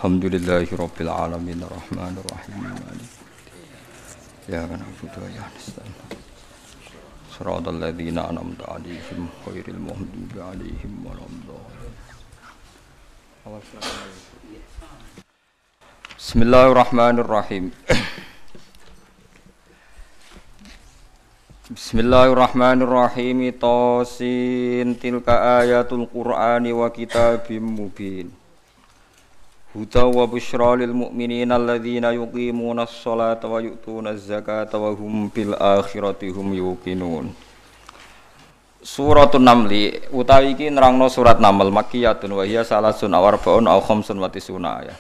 Alhamdulillahirabbil alamin arrahmanir rahim maliki iyyaka na'budu wa iyyaka nasta'in shiratal ladzina an'amta 'alaihim ghairil maghdubi 'alaihim waladdallin. Bismillahirrahmanirrahim. Bismillahirrahmanirrahim. Tasin tilka ayatul Qur'ani wa kitabim mubin. Huda wa busyra lil mu'minina alladzina yuqimunas sholata wa yu'tunaz zakata wa hum bil akhirati hum yuqinun. Suratun Namli utawi iki nerangno surat Naml makkiyatun wa hiya salasun aw arba'un aw khamsun wa tisuna ayat.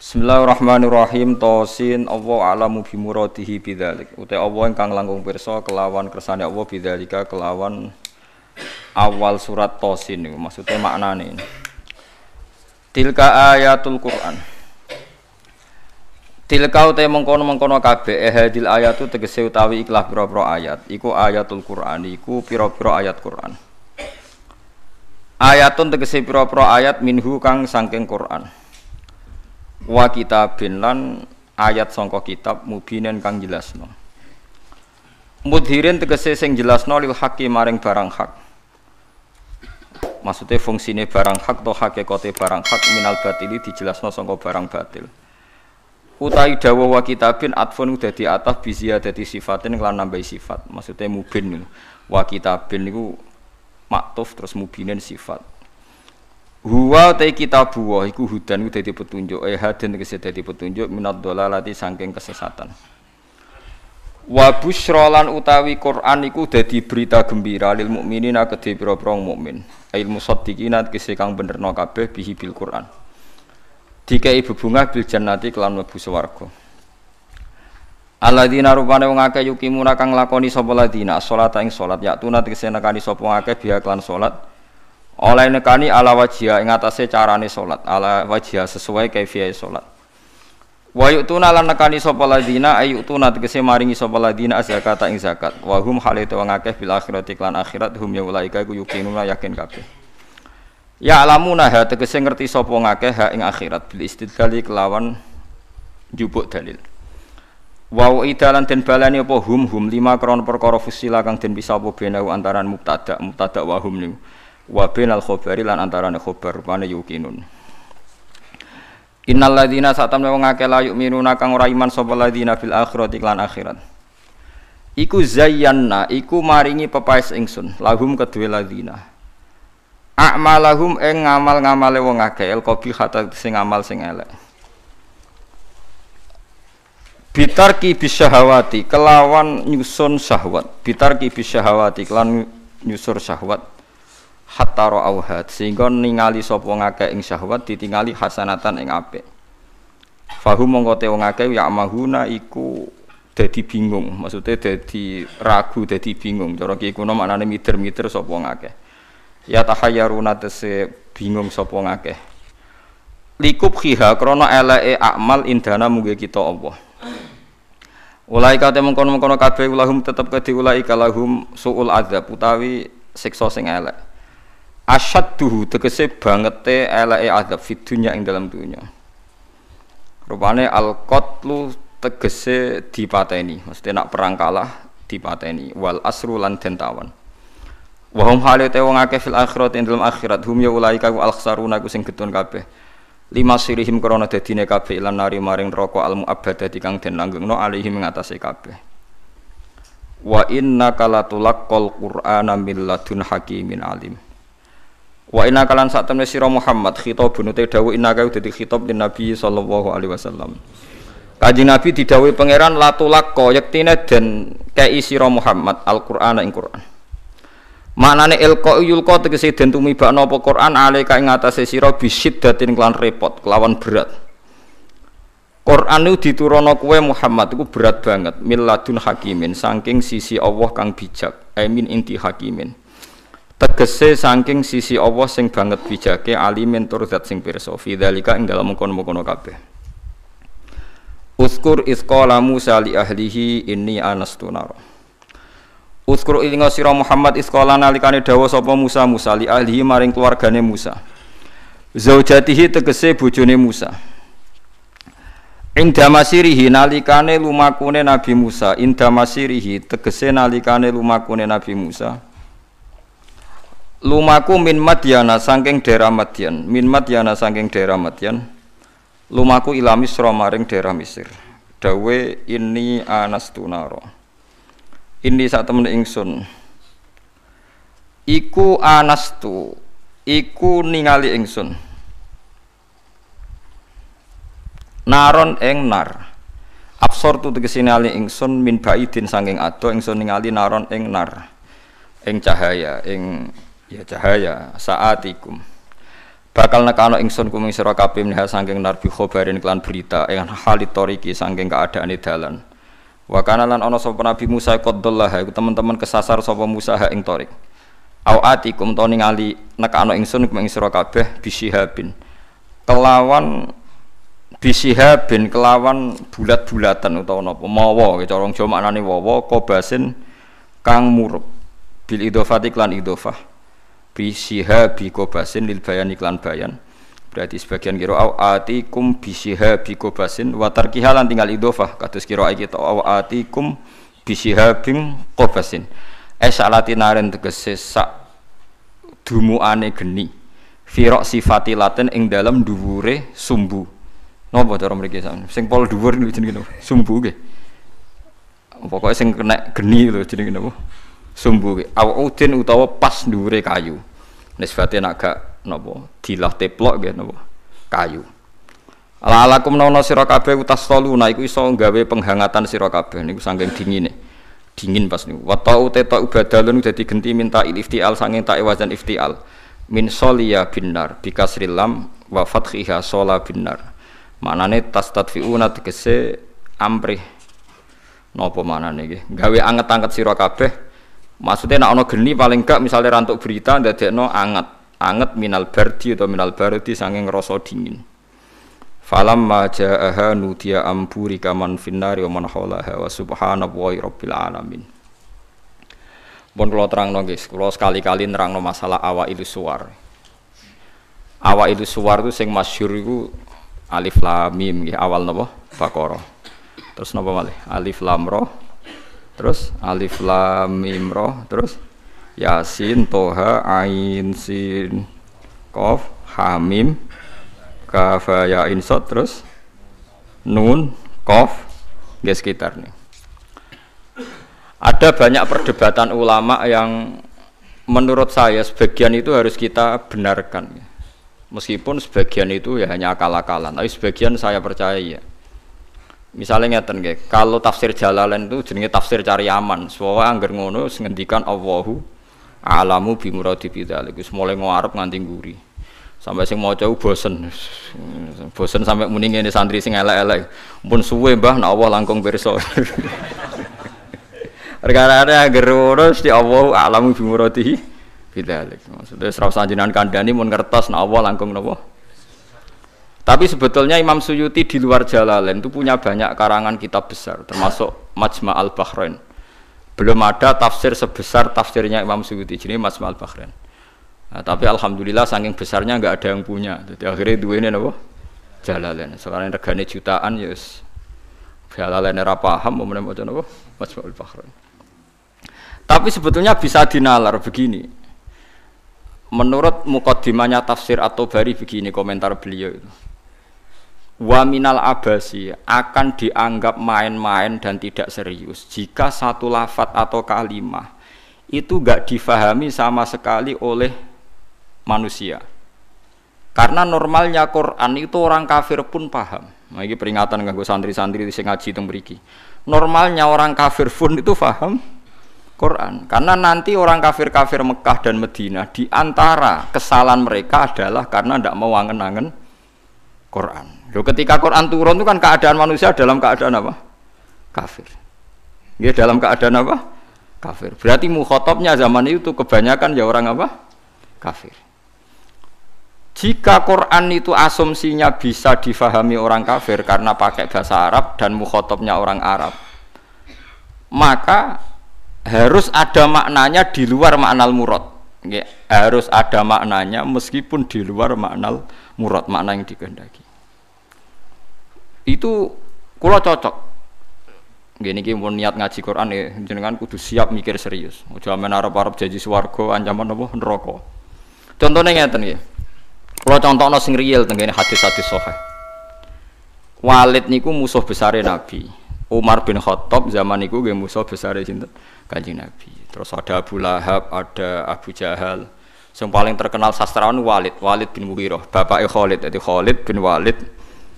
Bismillahirrahmanirrahim. Tasin Allah alamu bi muradihi bidzalik. Uta Allah ingkang langkung pirsa kelawan kersane Allah bidzalika kelawan awal surat Tasin niku maksude maknane. Tilka ayatul Qur'an. Tilka uta mengkono-mengkono kabeh hadil ayatu tegese utawi ikhlas pira-pira ayat. Iku ayatul Qur'an, iku pira-pira ayat Qur'an. Ayatun tegese pira-pira ayat minhu kang saking Qur'an. Wa kitabin lan ayat sangka kitab mubinen kang jelasno. Mudhirin tegese sing jelasno lil haqqi maring barang hak. Maksudnya fungsine barang hak atau hakikate barang hak minal batili dijelasno sangka barang batil. Utai dawa wa kitabin atfun dadi ataf bi ziyadati sifatin lan nambahi sifat. Maksudnya mubin wa kitabin niku maktuf terus mubinen sifat. Huwa ta kitabu wa iku hudan dadi petunjuk haden tegese dadi petunjuk minad dhalalati saking kesesatan. Wa busyra lan utawi Quran iku dadi berita gembira lil mukminina kedhe pira-pira mukmin. Ail musaddiqina tegese kang benerno kabeh bihi bil Quran. Dikai bebungah bil jannati kelan mlebu swarga. Alladzina rupane wong akeh yukimuna kang lakoni sapa ladina salat ing salat yaktuna tegese nekani sapa akeh biha kelan salat. Oleh nekani ala wajhiha ing atase carane salat, ala wajhiha sesuai kaifiyah salat. Wa yu'tuna lan nekani sapa ladina ayutuna tegese maringi sapa ladina zakata ing zakat. Wa hum halite wong akeh bil akhirati lan akhirat hum ya ulaika iku yuqinuna yakin kabeh. Ya alamuna ha tegese ngerti sapa wong akeh ha ing akhirat bil istidlali kelawan njupuk dalil. Wa idalan den balani apa hum lima kron perkara fusila kang den bisa apa benau antaran mubtada wa hum niku. Wa bainal khabari lan antarane khabar rupane yuqinun. Innal ladzina satamne wong akeh la yu'minuna kang ora iman sapa ladzina bil akhirati lan akhirat. Iku zayyanna iku maringi pepaes ingsun lahum kedue ladzina. A'malahum ing ngamal-ngamale wong akeh el qabihata sing amal sing elek. Bitarki bisyahawati kelawan nyusun syahwat. Bitarki bisyahawati kelan nyusur syahwat. Hatta ra'auhat sehingga ningali sapa ngakeh ing syahwat ditingali hasanatan ing apik. Fahum mongko te wong akeh ya mahuna iku dadi bingung, maksudnya dadi ragu, dadi bingung. Cara ki kuno maknane mider-mider sapa ngakeh. Ya tahayyaruna tese bingung sapa ngakeh. Likub khiha krana eleke amal indana mungge kita Allah. Ulaika te mengkono-mengkono kabeh ulahum tetep kedhi ulaika lahum suul adzab utawi siksa sing elek. Asyadduhu tegese bangete eleke azab fid dunya ing dalam dunya. Rupane al-qatlu tegese dipateni, mesti nak perang kalah dipateni wal asru lan den tawan. Wa hum halate wong akeh fil akhirat ing dalam akhirat hum ya ulaika al-khsaruna ku sing getun kabeh. Lima sirihim krana dadine kabeh lan nari maring neraka al-mu'abbadati kang den langgengno alihim ing atase kabeh. Wa innaka latulaqqal qur'ana min ladun hakimin alim. Wa inna kalan sak temne sira Muhammad khitabun te dawuh inna ka dadi khitab din Nabi sallallahu alaihi wasallam. Kanjeng Nabi didhawuhi pangeran latulaqqa yektine den kei sira Muhammad Al-Qur'an ing Qur'an. Maknane ilqa yulqa tegese den tumibakno apa Qur'an alika ing atase sira bisiddatin kelan repot kelawan berat. Qur'an niku diturunno kowe Muhammad iku berat banget milladun hakimin saking sisi Allah kang bijak amin inti hakimin. Tegese saking sisi Allah sing banget bijake alimin tur zat sing pirsa fi dzalika ing dalem kono-kono kabeh. Uskur isqala Musa li ahlihi inni anastu nar. Uskur ilinga sira Muhammad isqala nalikane dawuh sapa Musa li ahlihi maring keluargane Musa. Zaujatihi tegese bojone Musa. Inda masirihi nalikane lumakune Nabi Musa, inda masirihi tegese nalikane lumakune Nabi Musa. Lumaku min Madyana saking daerah Madyan, min Madyana saking daerah Madyan. Lumaku ila Misra maring daerah Mesir. Dawe ini anastu naro. Ini sak temen ingsun. Iku anastu, iku ningali ingsun. Naron ing nar. Absor tu tegese ningali ingsun min baidin saking ado ingsun ningali naron ing nar. Ing cahaya, ing ya cahaya saatikum. Bakal nekano ingsun kuming sira kabeh minha saking nar bi khobarin kelan berita ing halit toriki saking keadaane dalan. Wa kana lan ana sapa Nabi Musa qaddallah iku teman-teman kesasar sapa Musa ha ing torik. Awatikum to ningali nekano ingsun kuming sira kabeh bisihabin. Kelawan bisihabin kelawan bulat-bulatan utawa napa mawa cara Jawa maknane wawa kobasin kang murup bil idhofati lan idhofah bisihabi kobasin lil bayan iklan bayan berarti sebagian kira atikum bisihabi kobasin wa tarkihalan tinggal idhofah kados kira iki to atikum bisihabin kobasin salatinaren tegese sak dumuane geni firaq sifati laten ing dalem dhuwure sumbu. Napa cara mriki sampeyan? Sing pol dhuwur niku jenenge napa? Sumbu nggih. Pokoke sing kena geni lho jenenge napa? Sumbu nggih. Awudin utawa pas dhuwure kayu. Nisbate nek gak napa dilah teplok nggih napa? Kayu. Alakum nawana sira kabeh utas toluna iku iso gawe penghangatan sira kabeh niku saking dingine. Dingin pas niku. Wa ta'u teta ubadalun dadi genti minta iftial saking ta wazan iftial. Min soliya binar bikasril lam wa fathiha sola binar. Manane tastadfiuna tegese amrih napa manane iki gawe anget-anget sira kabeh maksude nek ana geni paling gak misale rantuk berita ndadekno anget minal bardi atau minal bardi saking rasa dingin falamma jaaha nudiya amburi kaman finnari wa man haulaha wa subhanallahi rabbil alamin. Pun kula terangno guys, kula sekali-kali nerangno masalah awailis suwar. Awailis suwar itu sing masyhur iku Alif Lam Mim nggih awal napa? Baqarah. Terus napa malih? Alif Lam Ra. Terus Alif Lam Mim Ra, terus Yasin Toha Ain Sin Qaf Ha Mim Kaf Ya Ain Sad terus Nun Qaf nggih sekitar nih. Ada banyak perdebatan ulama yang menurut saya sebagian itu harus kita benarkan. Meskipun sebagian itu ya hanya akal-akalan, tapi sebagian saya percaya ya. Misalnya ngeten nggih, kalau tafsir Jalalain itu jenenge tafsir cari aman. Soale angger ngono ngendikan Allahu a'lamu bi muradi bidzalik. Wis mulai ngarep nganti nguri. Sampai sing maca bosen. Bosen sampai muni ngene santri sing elek-elek. Pun suwe Mbah nek Allah langkung pirsa. Perkara angger ngono mesti Allahu a'lamu bi muradi bidzalik. Maksudnya ora usah jenengan kandhani mun ngertos nek Allah langkung napa. Tapi sebetulnya Imam Suyuti di luar Jalalain itu punya banyak karangan kitab besar termasuk Majma' al-Bahrain. Belum ada tafsir sebesar tafsirnya Imam Suyuti jenenge Majma' al-Bahrain. Nah, tapi alhamdulillah saking besarnya enggak ada yang punya. Jadi akhirnya duwene napa? Jalalain. Sekarang regane jutaan ya wis Jalalain ora paham mau maca napa? Majma' al-Bahrain. Tapi sebetulnya bisa dinalar begini. Menurut muqaddimahnya tafsir At-Tabari begini komentar beliau itu. Wa minal abasi akan dianggap main-main dan tidak serius jika satu lafaz atau kalimah itu enggak difahami sama sekali oleh manusia. Karena normalnya Quran itu orang kafir pun paham. Nah, ini peringatan kanggo santri-santri sing ngaji teng mriki. Normalnya orang kafir pun itu paham Quran. Karena nanti orang kafir-kafir Mekah dan Madinah di antara kesalahan mereka adalah karena tidak mau angen-angen Quran. Loh, ketika Quran turun itu kan keadaan manusia dalam keadaan apa? Kafir. Ya dalam keadaan apa? Kafir. Berarti mukhatabnya zaman itu kebanyakan ya orang apa? Kafir. Jika Quran itu asumsinya bisa difahami orang kafir karena pakai bahasa Arab dan mukhatabnya orang Arab, maka harus ada maknanya di luar maknal murad. Harus ada maknanya meskipun di luar maknal murad, makna yang dikehendaki. Itu kula cocok. Gini ki mun niat ngaji Quran ya jenengan kudu siap mikir serius. Aja men arep-arep janji swarga ancaman apa neraka. Contone ngeten nggih. Kula contohno sing real teng kene hadis-hadis sahih. Walid niku musuh besare Nabi. Umar bin Khattab zaman niku nggih musuh besare sinten? Kanjeng Nabi. Terus ada Abu Lahab, ada Abu Jahal. Yang paling terkenal sastrawan Walid bin Mughirah, bapake Khalid, jadi Khalid bin Walid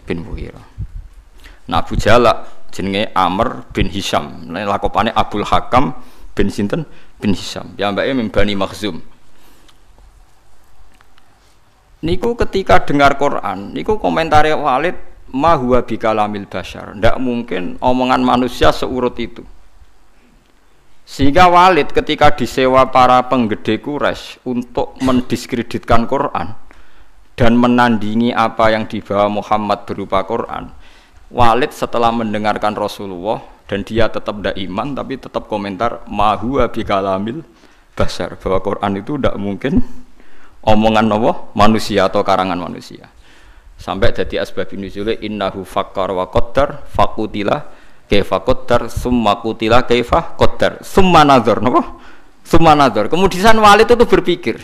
bin Mughirah. Nah Abu Jahal jenenge Amr bin Hisham, lakopane Abdul Hakam bin sinten bin Hisham. Ya mbake min Bani Makhzum. Niku ketika dengar Quran, niku komentare Walid ma huwa bikalamil bashar. Ndak mungkin omongan manusia seurut itu. Sehingga Walid ketika disewa para penggede Quraisy untuk mendiskreditkan Quran dan menandingi apa yang dibawa Muhammad berupa Quran, Walid setelah mendengarkan Rasulullah dan dia tetap tidak iman tapi tetap komentar ma huwa bikalamil bashar, bahwa Quran itu tidak mungkin omongan Allah manusia atau karangan manusia. Sampai jadi asbab nuzule innahu fakkar wa qaddar faqutila kaifa qaddar summa qutila kaifa qaddar summa nazar napa summa nazar. Kemudian Walid itu berpikir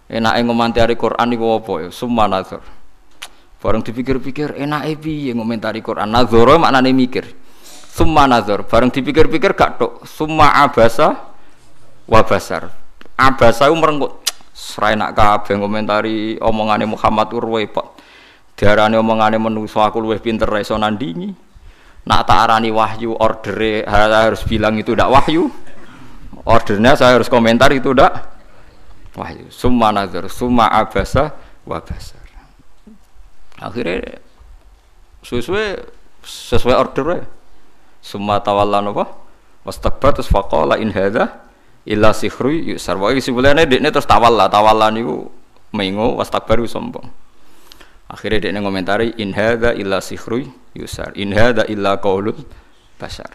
enake ngomentari Quran niku apa ya summa nazar. Bareng dipikir-pikir enake piye ngomentari Quran, nazara maknane mikir. Summa nazar bareng dipikir-pikir gak tok summa abasa wa basar. Abasa ku merengkut serai nak kabeh ngomentari omongane Muhammad repot. Diarani omongane menungso aku luwih pinter ra iso nandingi. Nak tak arani wahyu ordere harus bilang itu ndak wahyu. Ordernya saya harus komentar itu ndak wahyu. Summa nazar, summa abasa wa basar. Akhirnya sesuai ordernya. Summa tawalla napa? Wastakbar terus faqala in hadza illa sihru yusar. Wae sebelane dekne terus tawalla niku mengo wastakbar sombong. Akhirnya dekne ngomentari in hadza illa sihru yusar. In hadza illa qaulul bashar.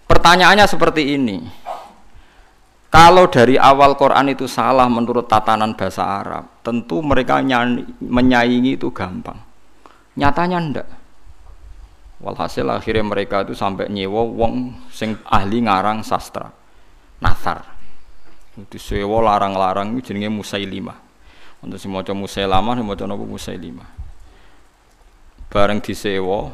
Pertanyaannya seperti ini. Kalau dari awal Quran itu salah menurut tatanan bahasa Arab, tentu mereka menyaingi itu gampang. Nyatanya ndak. Walhasil akhirnya mereka itu sampai nyewa wong sing ahli ngarang sastra. Nasar. Itu sewa larang-larang itu jenenge Musailimah. Untuk si maca Musailamah, si maca napa Musailimah. Bareng disewa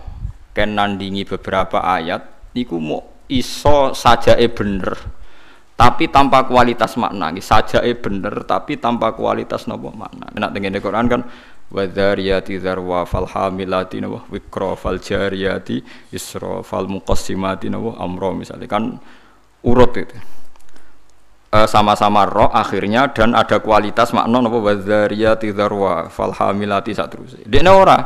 ken nandingi beberapa ayat niku mau iso sajake bener. Tapi tanpa kualitas makna, sajake bener tapi tanpa kualitas napa makna. Nek teng Quran kan wadzariyati dzarwa fal hamilati napa wikra fal jariyati isra fal muqassimati napa amra misalnya kan urut itu. Sama-sama roh akhirnya dan ada kualitas makna napa wadzariyati dzarwa fal hamilati saterusé. Dekne ora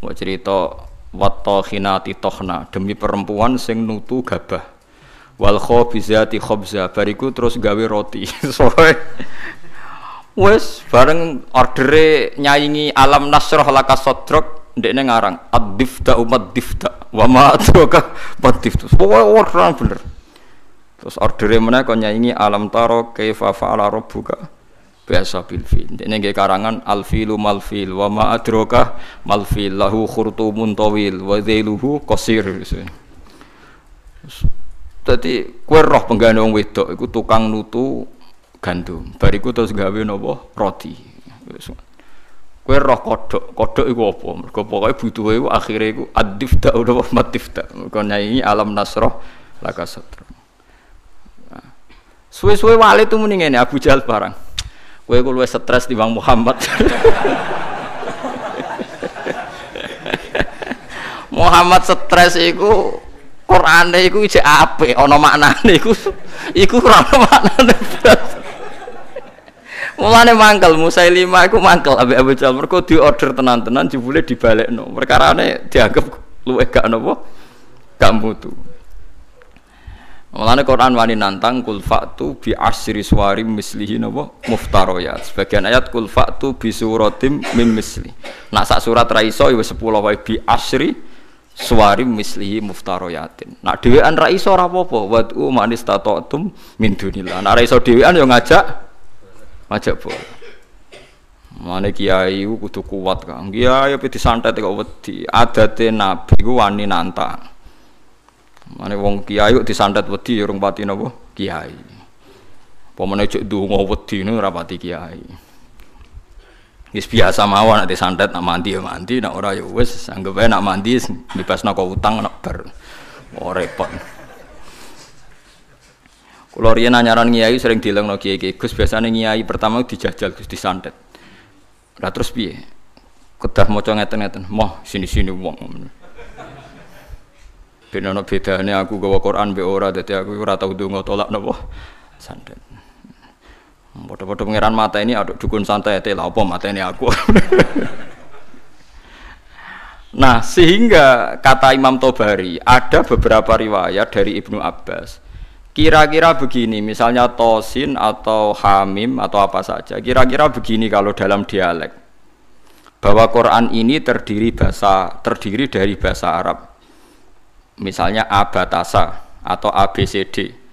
mau cerita wattokhinati tokhna demi perempuan sing nutu gabah. Wal khabizati khabza bariku terus gawe roti. Soe wes bareng ordere nyaingi alam nasrah laka sadrak ndekne ngarang ad-difta umad difta wa ma adraka bad-difta. Pokoke orang bener. Terus ordere meneh kon nyaingi alam taro kaifa fa'ala rabbuka biasa bil fil. Ndekne nggih karangan al filu mal fil wa ma adraka mal fil lahu khurtumun tawil wa dhailuhu qasir. Dadi kowe roh penggane wong wedok iku tukang nutu gandum. Bariku terus gawe napa roti. Kowe roh kodhok iku apa? Mergo pokoke butuhe iku akhire iku ad-difta utawa matifta. Mergo nyanyi alam nasrah laka satra. Suwe-suwe wali itu muni ngene Abu Jahal barang. Kowe iku luwih stres timbang Muhammad. Muhammad stres iku Qur'ane iku jek apik ana maknane iku ora ana maknane. Mulane mangkel Musailimah iku mangkel ambek Abu Jahal mergo diorder tenan-tenan jebule dibalekno. Perkarane dianggap luwih gak napa gak mutu. Mulane Quran wani nantang kul fa'tu bi asyri suwarim mislihi napa muftariyat. Sebagian ayat kul fa'tu bi suratim mim misli. Nak sak surat ra iso ya wis 10 wae bi asyri suwarim mislihi muftarayatin. Nak dhewean ra iso ora apa-apa, wad'u manis tatatum min dunillah. Nak ra iso dhewean ya ngajak boleh. Mane kiai ku kudu kuat Kang. Kiai ape disantet kok wedi. Adate nabi ku wani nantang. Mane wong kiai kok disantet wedi urung pati napa? Kiai. Pemene cek ndonga wedi niku ora pati kiai. Wis biasa mawon nek disantet nak mandi ya mandi, nek ora ya wis anggap ae nak mandi bebasna kok utang nek bar. Oh repot. Kula riyen anyaran kiai sering dilengno kiai-kiai Gus biasane kiai pertama dijajal Gus disantet. Lah terus piye? Kedah maca ngeten-ngeten, moh sini-sini wong. Ben ana bedane aku gawa Quran mbek ora, dadi aku ora tau ndonga tolak napa santet. Padha-padha pangeran mata ini aduk dukun santai lha apa mateni aku. Nah, sehingga kata Imam Tobari ada beberapa riwayat dari Ibnu Abbas. Kira-kira begini, misalnya tosin atau hamim atau apa saja. Kira-kira begini kalau dalam dialek. Bahwa Quran ini terdiri dari bahasa Arab. Misalnya abatasa atau ABCD.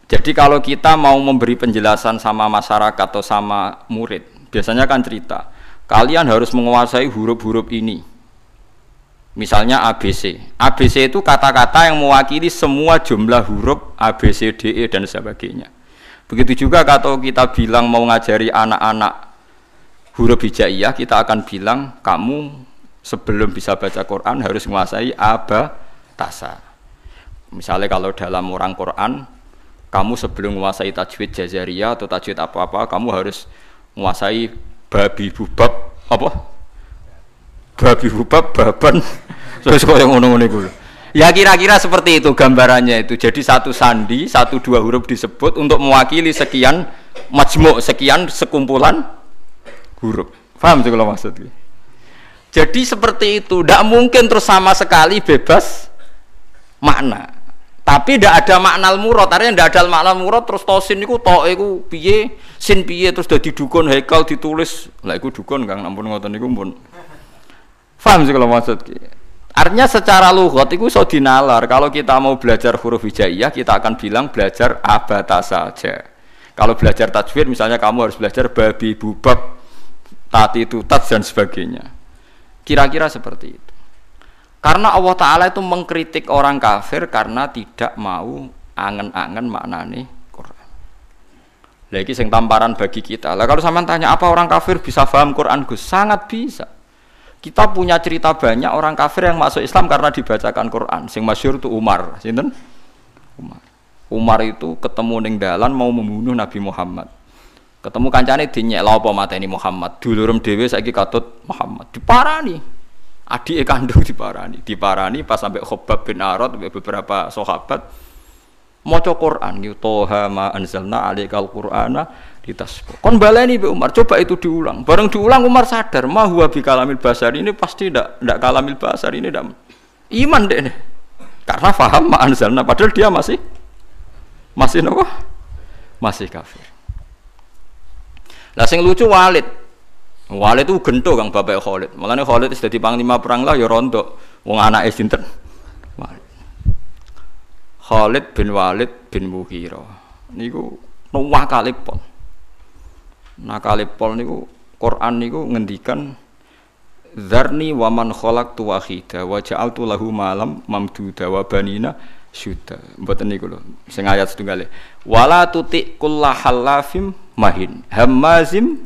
Jadi kalau kita mau memberi penjelasan sama masyarakat atau sama murid, biasanya kan cerita, kalian harus menguasai huruf-huruf ini. Misalnya ABC. ABC itu kata-kata yang mewakili semua jumlah huruf A, B, C, D, E dan sebagainya. Begitu juga kalau kita bilang mau ngajari anak-anak huruf hijaiyah, kita akan bilang kamu sebelum bisa baca Quran harus menguasai abatasa. Misalnya kalau dalam orang Quran, kamu sebelum menguasai tajwid jazariyah atau tajwid apa-apa, kamu harus menguasai babi bubab apa? Babi hubab baban terus kaya ngono-ngono iku. Ya kira-kira seperti itu gambarannya itu. Jadi satu sandi, satu dua huruf disebut untuk mewakili sekian majmuk, sekian sekumpulan huruf. Paham sih kalau maksudnya? Jadi seperti itu, tidak mungkin terus sama sekali bebas makna. Tapi tidak ada makna al-murad, artinya tidak ada makna al-murad terus tosin niku tok iku piye, sin piye terus dadi dukun haikal ditulis. Lah iku dukun Kang, ampun ngoten niku pun. Paham sih kalau maksud. Artinya secara lughat itu iso dinalar. Kalau kita mau belajar huruf hijaiyah, kita akan bilang belajar abatasa saja. Kalau belajar tajwid misalnya kamu harus belajar babi bubab tati tutat dan sebagainya. Kira-kira seperti itu. Karena Allah Ta'ala itu mengkritik orang kafir karena tidak mau angen-angen maknane Quran. Lagi sing tamparan bagi kita. Lah kalau sampean tanya apa orang kafir bisa paham Quran Gus? Sangat bisa. Kita punya cerita banyak orang kafir yang masuk Islam karena dibacakan Quran. Sing masyhur itu Umar, sinten? Umar. Umar itu ketemu ning dalan mau membunuh Nabi Muhammad. Ketemu kancane dinyek lha apa mateni Muhammad. Dulurem dhewe saiki katut Muhammad. Diparani. Adike kandung diparani. Diparani pas sampai Khobab bin Arad beberapa sahabat maca Quran, Toha ma anzalna alaikal Qur'ana ditasbih. Kon baleni Mbak Umar, coba itu diulang. Bareng diulang Umar sadar, ma huwa bi kalamil basar ini pasti ndak kalamil basar ini ndak. Iman deh. Karena paham ma anzalna padahal dia masih napa? Masih kafir. Lah sing lucu Walid. Walid itu gento Kang bapak Khalid. Mulane Khalid wis dadi panglima perang lah ya rontok. Wong anake sinten? Khalid bin Walid bin Mughirah niku nakalipol. Nakalipol niku Quran niku ngendikan Dzarni wa man khalaqtu wahida wa ja'altu lahu malam mamduda wa banina syuda. Mboten niku lho sing ayat setunggale. Wala tuti kullahallafim mahin hammazim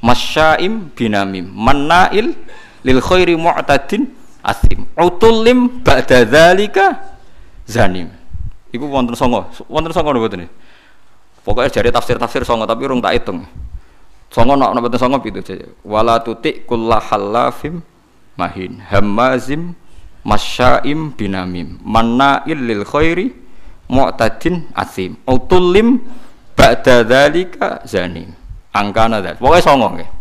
masya'im binamim mannail lil khairi mu'tadin asim utullim ba'da dzalika zanim. Iku wonten songo mboten niki. Pokoke jare tafsir-tafsir songo tapi urung tak hitung. Songo nek mboten songo pitu saja. Wala tuti kullahallafim mahin hammazim masya'im binamim manna'il lil khairi mu'tadin asim utullim ba'da dzalika zanim. Angkana dzat. Pokoke songo nggih.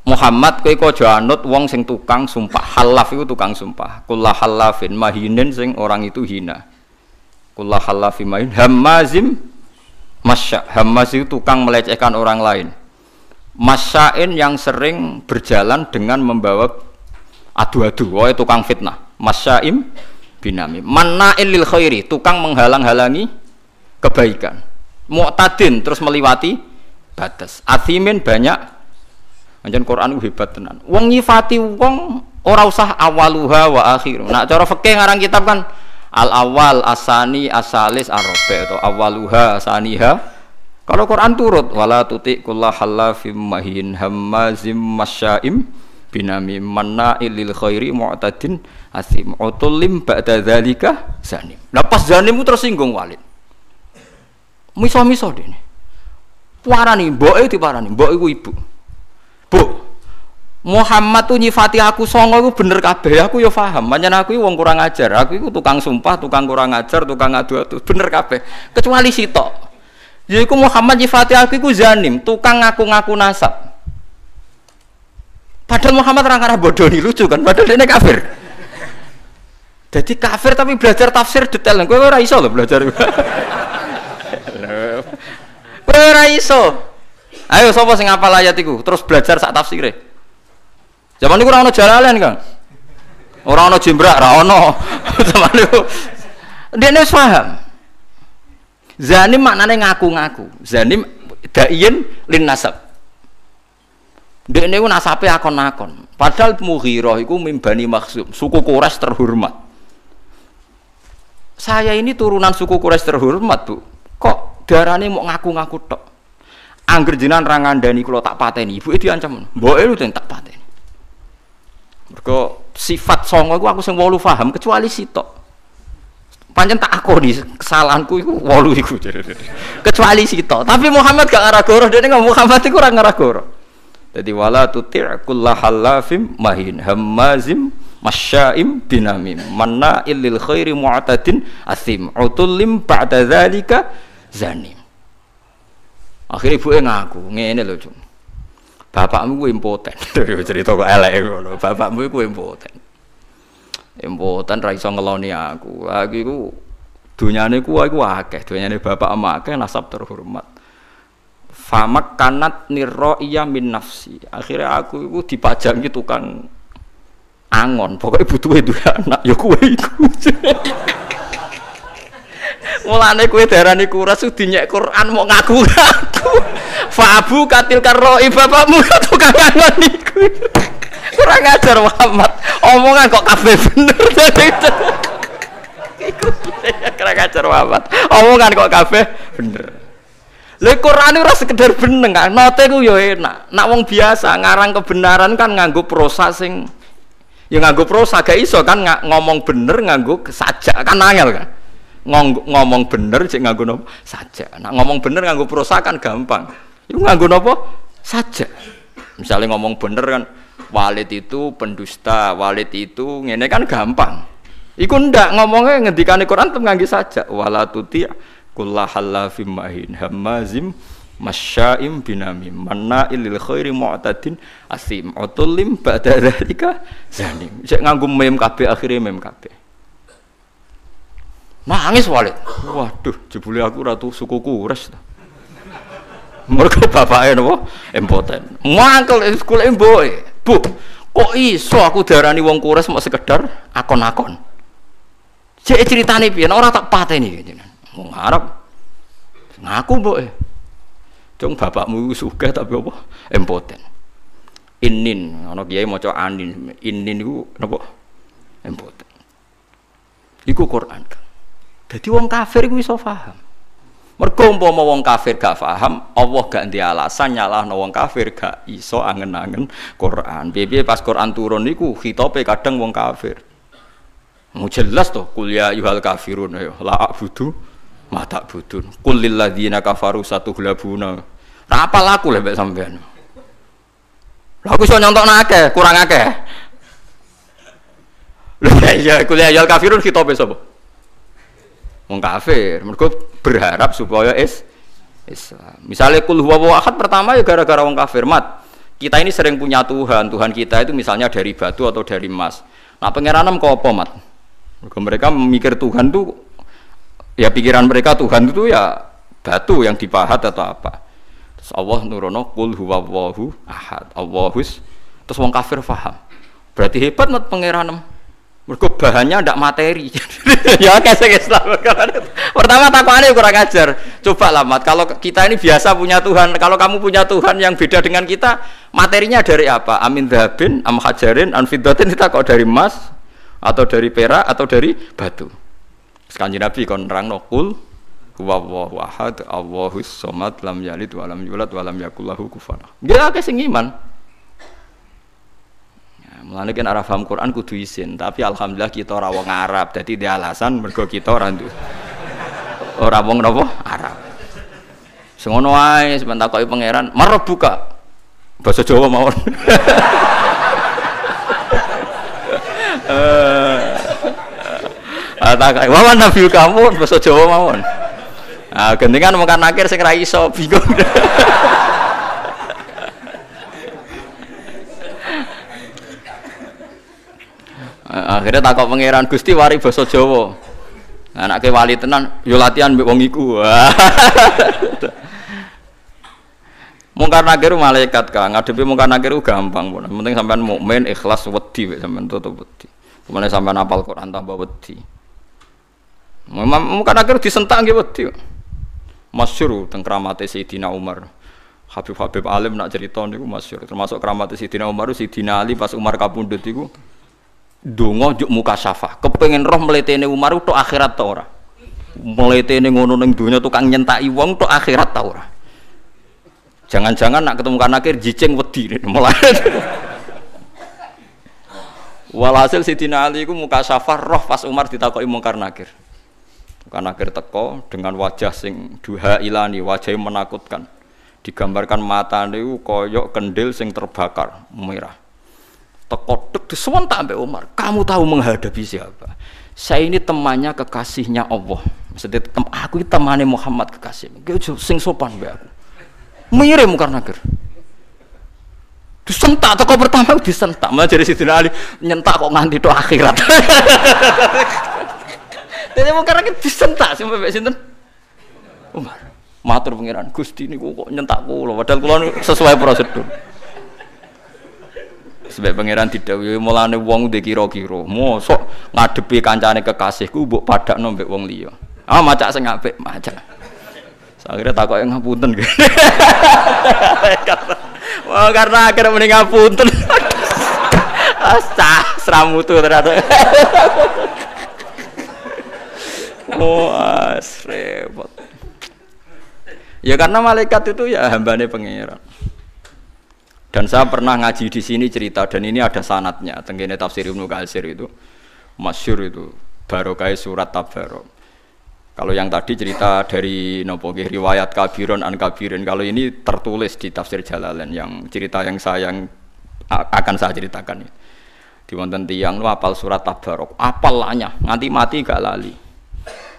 Muhammad kowe aja anut wong sing tukang sumpah. Halaf itu tukang sumpah. Kullah halafin mahinin sing orang itu hina. Kullah halafin mahin hammazim masya. Hammaz itu tukang melecehkan orang lain. Masyain yang sering berjalan dengan membawa adu-adu. Woe tukang fitnah. Masyaim binami. Manna'il lil khairi, tukang menghalang-halangi kebaikan. Mu'tadin terus meliwati batas. Athimin banyak. Anjen Quran hebat tenan. Wong nyifati wong ora usah awaluha wa akhiru. Nah cara fikih ngarang kitab kan al awal asani asalis arabi atau awaluha asaniha. Kalau Quran turut wala tuti kullahallafim mahin hammazim masyaim binami manna'il lil khairi mu'tadin asim utulim ba'da dzalika zanim. Lah pas zanim itu tersinggung Walid. Miso-miso dene. Parani mboke diparani, mbok iku ibu. Bu, Muhammad tuh nyifati aku songo iku bener kabeh. Aku ya paham, pancen aku wong kurang ajar. Aku iku tukang sumpah, tukang kurang ajar, tukang adu-adu. Bener kabeh. Kecuali sitok. Yaiku Muhammad nyifati aku iku zanim, tukang ngaku-ngaku nasab. Padahal Muhammad orang arah bodoh nih lucu kan, padahal dia kafir. Jadi kafir tapi belajar tafsir detail. Kowe ora iso lho belajar. Kowe ora iso. Ayo sapa sing hafal ayat iku terus belajar sak tafsire. Zaman niku ora ono Jalalain, Kang. Ora ono Jimbrak, ora ono. Zaman niku dene wis paham. Zanim maknane ngaku-ngaku. Zanim daiin lin nasab. Dekne ku nasabe akon-akon. Padahal Mughirah iku mimbani Makhzum, suku Quraisy terhormat. Saya ini turunan suku Quraisy terhormat, Bu. Kok darane mau ngaku-ngaku tok? Angger jenengan ra ngandani kula tak pateni, ibuke diancam. Mboke lu tak pateni. Mergo sifat songo iku aku sing 8 paham kecuali sitok. Pancen tak akoni kesalahanku iku 8 iku. Kecuali sitok. Tapi Muhammad gak ngarah goroh, dene Muhammad iku ora ngarah goroh. Jadi wala tuti' kullahallafim mahin hammazim masyaim binamim manna'il lil khairi mu'tadin asim utullim ba'da dzalika zanim. Akhire ibuke ngaku ngene lho, Cung. Bapakmu ku impoten. Cerita kok elek ngono. Bapakmu ku impoten. Impoten ra iso ngeloni aku. Aku iku dunyane ku akeh, dunyane bapak ama akeh nasab terhormat. Famak kanat nirro iya min nafsi. Akhirnya aku itu dipajangi tukang angon. Pokoknya butuh itu anak. Ya kue iku. Mulane kue darani kuras dinyek Quran mau ngaku-ngaku. Fabu katil karroi bapakmu tukang angon iku. Kurang ajar Muhammad. Omongan kok kabeh bener. Kurang ajar Muhammad. Omongan kok kabeh bener. Lha Quran ora sekedar beneng kan, note ku ya enak. Nak wong biasa ngarang kebenaran kan nganggo prosa sing ya nganggo prosa gak iso kan ngomong bener nganggo sajak kan angel kan. Ngomong bener cek nganggo nopo? Sajak. Nak ngomong bener nganggo prosa kan gampang. Iku nganggo nopo? Sajak. Misalnya ngomong bener kan Walid itu pendusta, Walid itu ngene kan gampang. Iku ndak ngomongnya ngendikane Quran tem nganggo sajak. Wala tuti' kullahallafim mahin hammazim masyaim binamim manna'il lil khairi mu'tadin asim utullim ba'da dzalika zanim. Cek nganggo mem kabeh akhire mem kabeh. Nangis Walid. Waduh, jebule aku ratu suku Quraisy ta. Mergo bapake napa? Impoten. Mangkel sekolah mboke. Bu, kok iso aku darani wong Quraisy mau sekedar akon-akon. Cek ceritane piye ora tak pateni jenengan. Wong Arab ngaku mboke. Cung bapakmu sugih tapi apa? Impoten. Inin, ana kiai maca anin. Inin iku napa? Impoten. Iku Quran. Dadi wong kafir iku iso paham. Mergo umpama wong kafir gak paham, Allah gak ndek alasan nyalahno wong kafir gak iso angen-angen Quran. Piye-piye pas Quran turun niku khitabe kadang wong kafir. Mu jelas to kul ya ayyuhal kafirun la a'budu ma ta'budun qul lil ladzina kafaru satughlabuna. Ra apal aku lek mbek sampean. Lah aku iso nyontokno akeh, kurang akeh. Lha ya kul ya ayyuhal kafirun khitabe sapa? Wong kafir. Mergo berharap supaya Islam. Misalnya kul huwallahu ahad pertama ya gara-gara wong kafir. Mat, kita ini sering punya Tuhan. Tuhan kita itu misalnya dari batu atau dari emas. Nah, pengiranem kok apa, Mat? Mereka memikir Tuhan itu ya pikiran mereka Tuhan itu ya batu yang dipahat atau apa. Terus Allah nurono qul huwallahu ahad. Allahus terus wong kafir paham. Berarti hebat Mat pengiranem. Mergo bahannya ndak materi. Ya kasih Islam. Pertama takwane kurang ajar. Coba lah Mat, kalau kita ini biasa punya Tuhan, kalau kamu punya Tuhan yang beda dengan kita, materinya dari apa? Amin dhahabin, am hajarin, an fiddatin, kita kok dari emas atau dari perak atau dari batu. Kanjeng Nabi kon nerangno qul huwallahu ahad, Allahus samad, lam yalid wa lam yulad wa lam yakul lahu kufuwan ahad. Nggih akeh sing iman. Mulane kan arah paham Quran kudu isin, tapi alhamdulillah kita ora wong Arab, dadi dia alasan mergo kita ora wong napa Arab. Sing ngono wae sampeyan takoki pangeran, "Marab buka." Basa Jawa mawon. Takoki, "Wawan nabi kamu basa Jawa mawon." Ah, gendengan mungkin akhir sing ra iso bingung. Akhirnya takok pangeran Gusti wari basa Jawa. Anake wali tenan yo latihan mbek wong iku. Mungkar nakir malaikat Kang, ngadepi mungkar nakir gampang pun. Penting sampean mukmin ikhlas wedi wek sampean tutup wedi. Kemane sampean hafal Quran tambah wedi. Mungkar nakir disentak nggih wedi. Masyhur teng kramate Sayyidina Umar. Habib alim nak cerita niku masyhur. Termasuk kramate Sayyidina Umar, Sayyidina Ali pas Umar kapundhut iku donga juk muka syafah, kepengin roh mletene Umar tok akhirat ta ora. Mletene ngono ning donya tukang nyentaki wong tok akhirat ta ora. Jangan-jangan nak ketemu kan akhir jicing wedi mulai. Walhasil Sidina Ali iku muka syafah roh pas Umar ditakoki mungkar nakir. Mungkar nakir teko dengan wajah sing duha ilani, wajahnya menakutkan. Digambarkan matane iku koyok kendil sing terbakar merah. Teko dek disewentak sampai Umar. Kamu tahu menghadapi siapa? Saya ini temannya kekasihnya Allah. Maksudnya aku ini temannya Muhammad kekasih. Sing sopan be aku. Mirip mungkar nakir. Disentak teko pertama disentak. Malah jadi Sidina Ali nyentak kok nganti tok akhirat. Dene mungkar nakir disentak sampai mbek sinten? Umar. Matur pangeran Gusti niku kok nyentak kula padahal kula sesuai prosedur. Sebab pangeran didhawuhi mulane wong ndek kira-kira mosok ngadepi kancane kekasihku mbok padakno mbek wong liya. Ah macak sing apik, macak. Akhirnya takoke ngapunten. Wah karena akhirnya mending ngapunten. Astah seramutu ternyata. Oh, repot. Ya karena malaikat itu ya hambane pangeran. Dan saya pernah ngaji di sini cerita dan ini ada sanadnya. Tenggene tafsir Ibnu Katsir itu masyhur itu barokah surat Tabarok. Kalau yang tadi cerita dari nopo riwayat kabiron an kabirin. Kalau ini tertulis di tafsir Jalalain yang cerita yang akan saya ceritakan. Di wonten tiyang lu apal surat Tabarok, apalnya nganti mati gak lali.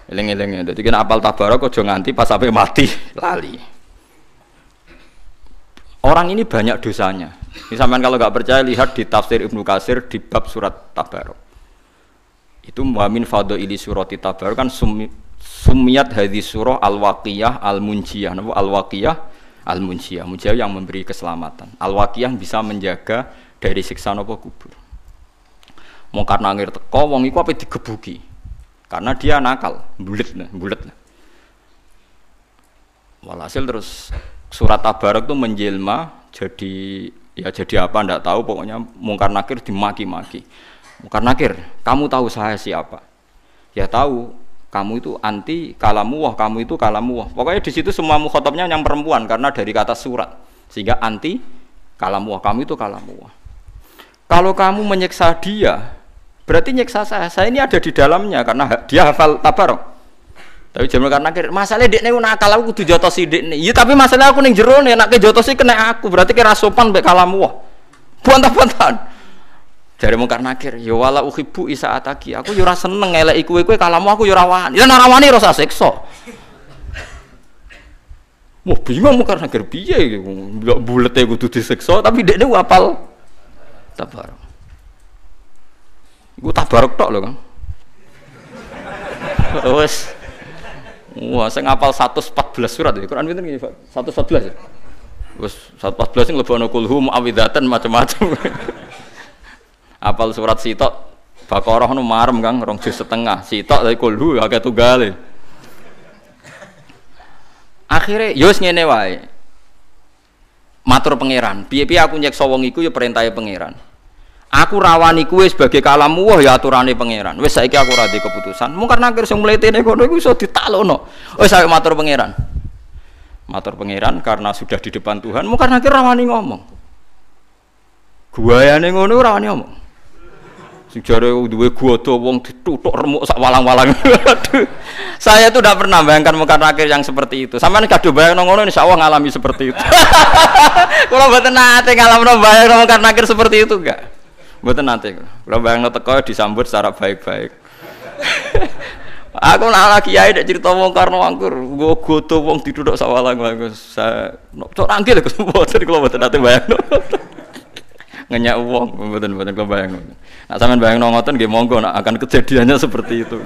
Eling-eling. Dadi kena apal Tabarok aja nganti pas sampai mati lali. Orang ini banyak dosanya. Ini sampean kalau nggak percaya lihat di tafsir Ibnu Katsir di bab surat Tabarok. Itu muamin fadhaili surati Tabarok kan sumiyat hadis surah al-waqiyah al-munjiyah. Napa al-waqiyah al-munjiyah? Munjiyah yang memberi keselamatan. Al-waqiyah bisa menjaga dari siksa napa kubur. Mungkar nangir teko wong iku ape digebuki. Karena dia nakal, bulet. Walhasil terus surat Tabarok itu menjelma jadi apa ndak tahu pokoknya mungkar nakir dimaki-maki. Mungkar nakir, kamu tahu saya siapa? Ya tahu, kamu itu anti kalamuwah, kamu itu kalamuwah. Pokoknya di situ semua mukhatabnya yang perempuan karena dari kata surat. Sehingga anti kalamuwah, kamu itu kalamuwah. Kalau kamu menyiksa dia, berarti nyiksa saya. Saya ini ada di dalamnya karena dia hafal Tabarok. Tapi jaman karena masalah dekne nakal aku kudu jotosi dekne. Iya tapi masalah aku ning jero nek nek jotosi kena aku, berarti kira sopan mbek kalamu. Bantah-bantahan. Jare mungkar nakir, ya wala uhibbu isaataki. Aku yo ora seneng eleki kowe kalamu aku yo ora wani. Ya ora wani ora usah siksa. Wah bingung mungkar nakir piye iki. Mbok bulete kudu disiksa tapi dekne hafal Tabarok. Iku Tabarok tok lho, Kang. Wes wah, saya ngapal 114 surat ya. Quran pinten nggih, Pak? 114 ya. Wis 114 sing lebokno kulhum awidatan macam-macam. Apal surat sitok Baqarah nu marem Kang 2 juz setengah. Sitok dari kulhu akeh tunggale. Akhire yo wis ngene wae. Matur pangeran, piye-piye aku nyeksa wong iku ya perintahe pangeran. Aku rawani kuwe sebagai kalamu wah ya aturane pangeran. Wis saiki aku ora ndek keputusan. Mungkar nakir sing mletene kono iku iso ditaklono. Wis saiki matur pangeran. Matur pangeran karena sudah di depan Tuhan, mungkar nakir rawani ngomong. Guayane ngono ora wani ngomong. Sing jare duwe godo wong dituthuk remuk sak walang-walang. Aduh. Saya tuh tidak pernah bayangkan mungkar nakir yang seperti itu. Sampeyan kadung bayangno ngono insyaallah ngalami seperti itu. Kula mboten nate ngalamno bayangno mungkar nakir seperti itu enggak. Mboten nate. Kula bayangno teko disambut secara baik-baik. Aku nak kiai nek cerita mungkar nangkur, nggo godo wong dituthuk sak walang-walang. Cok rangkil mboten kula mboten nate bayangno. Ngenyak wong mboten kula bayangno. Nek sampean bayangno ngoten nggih monggo nek akan kejadiannya seperti itu.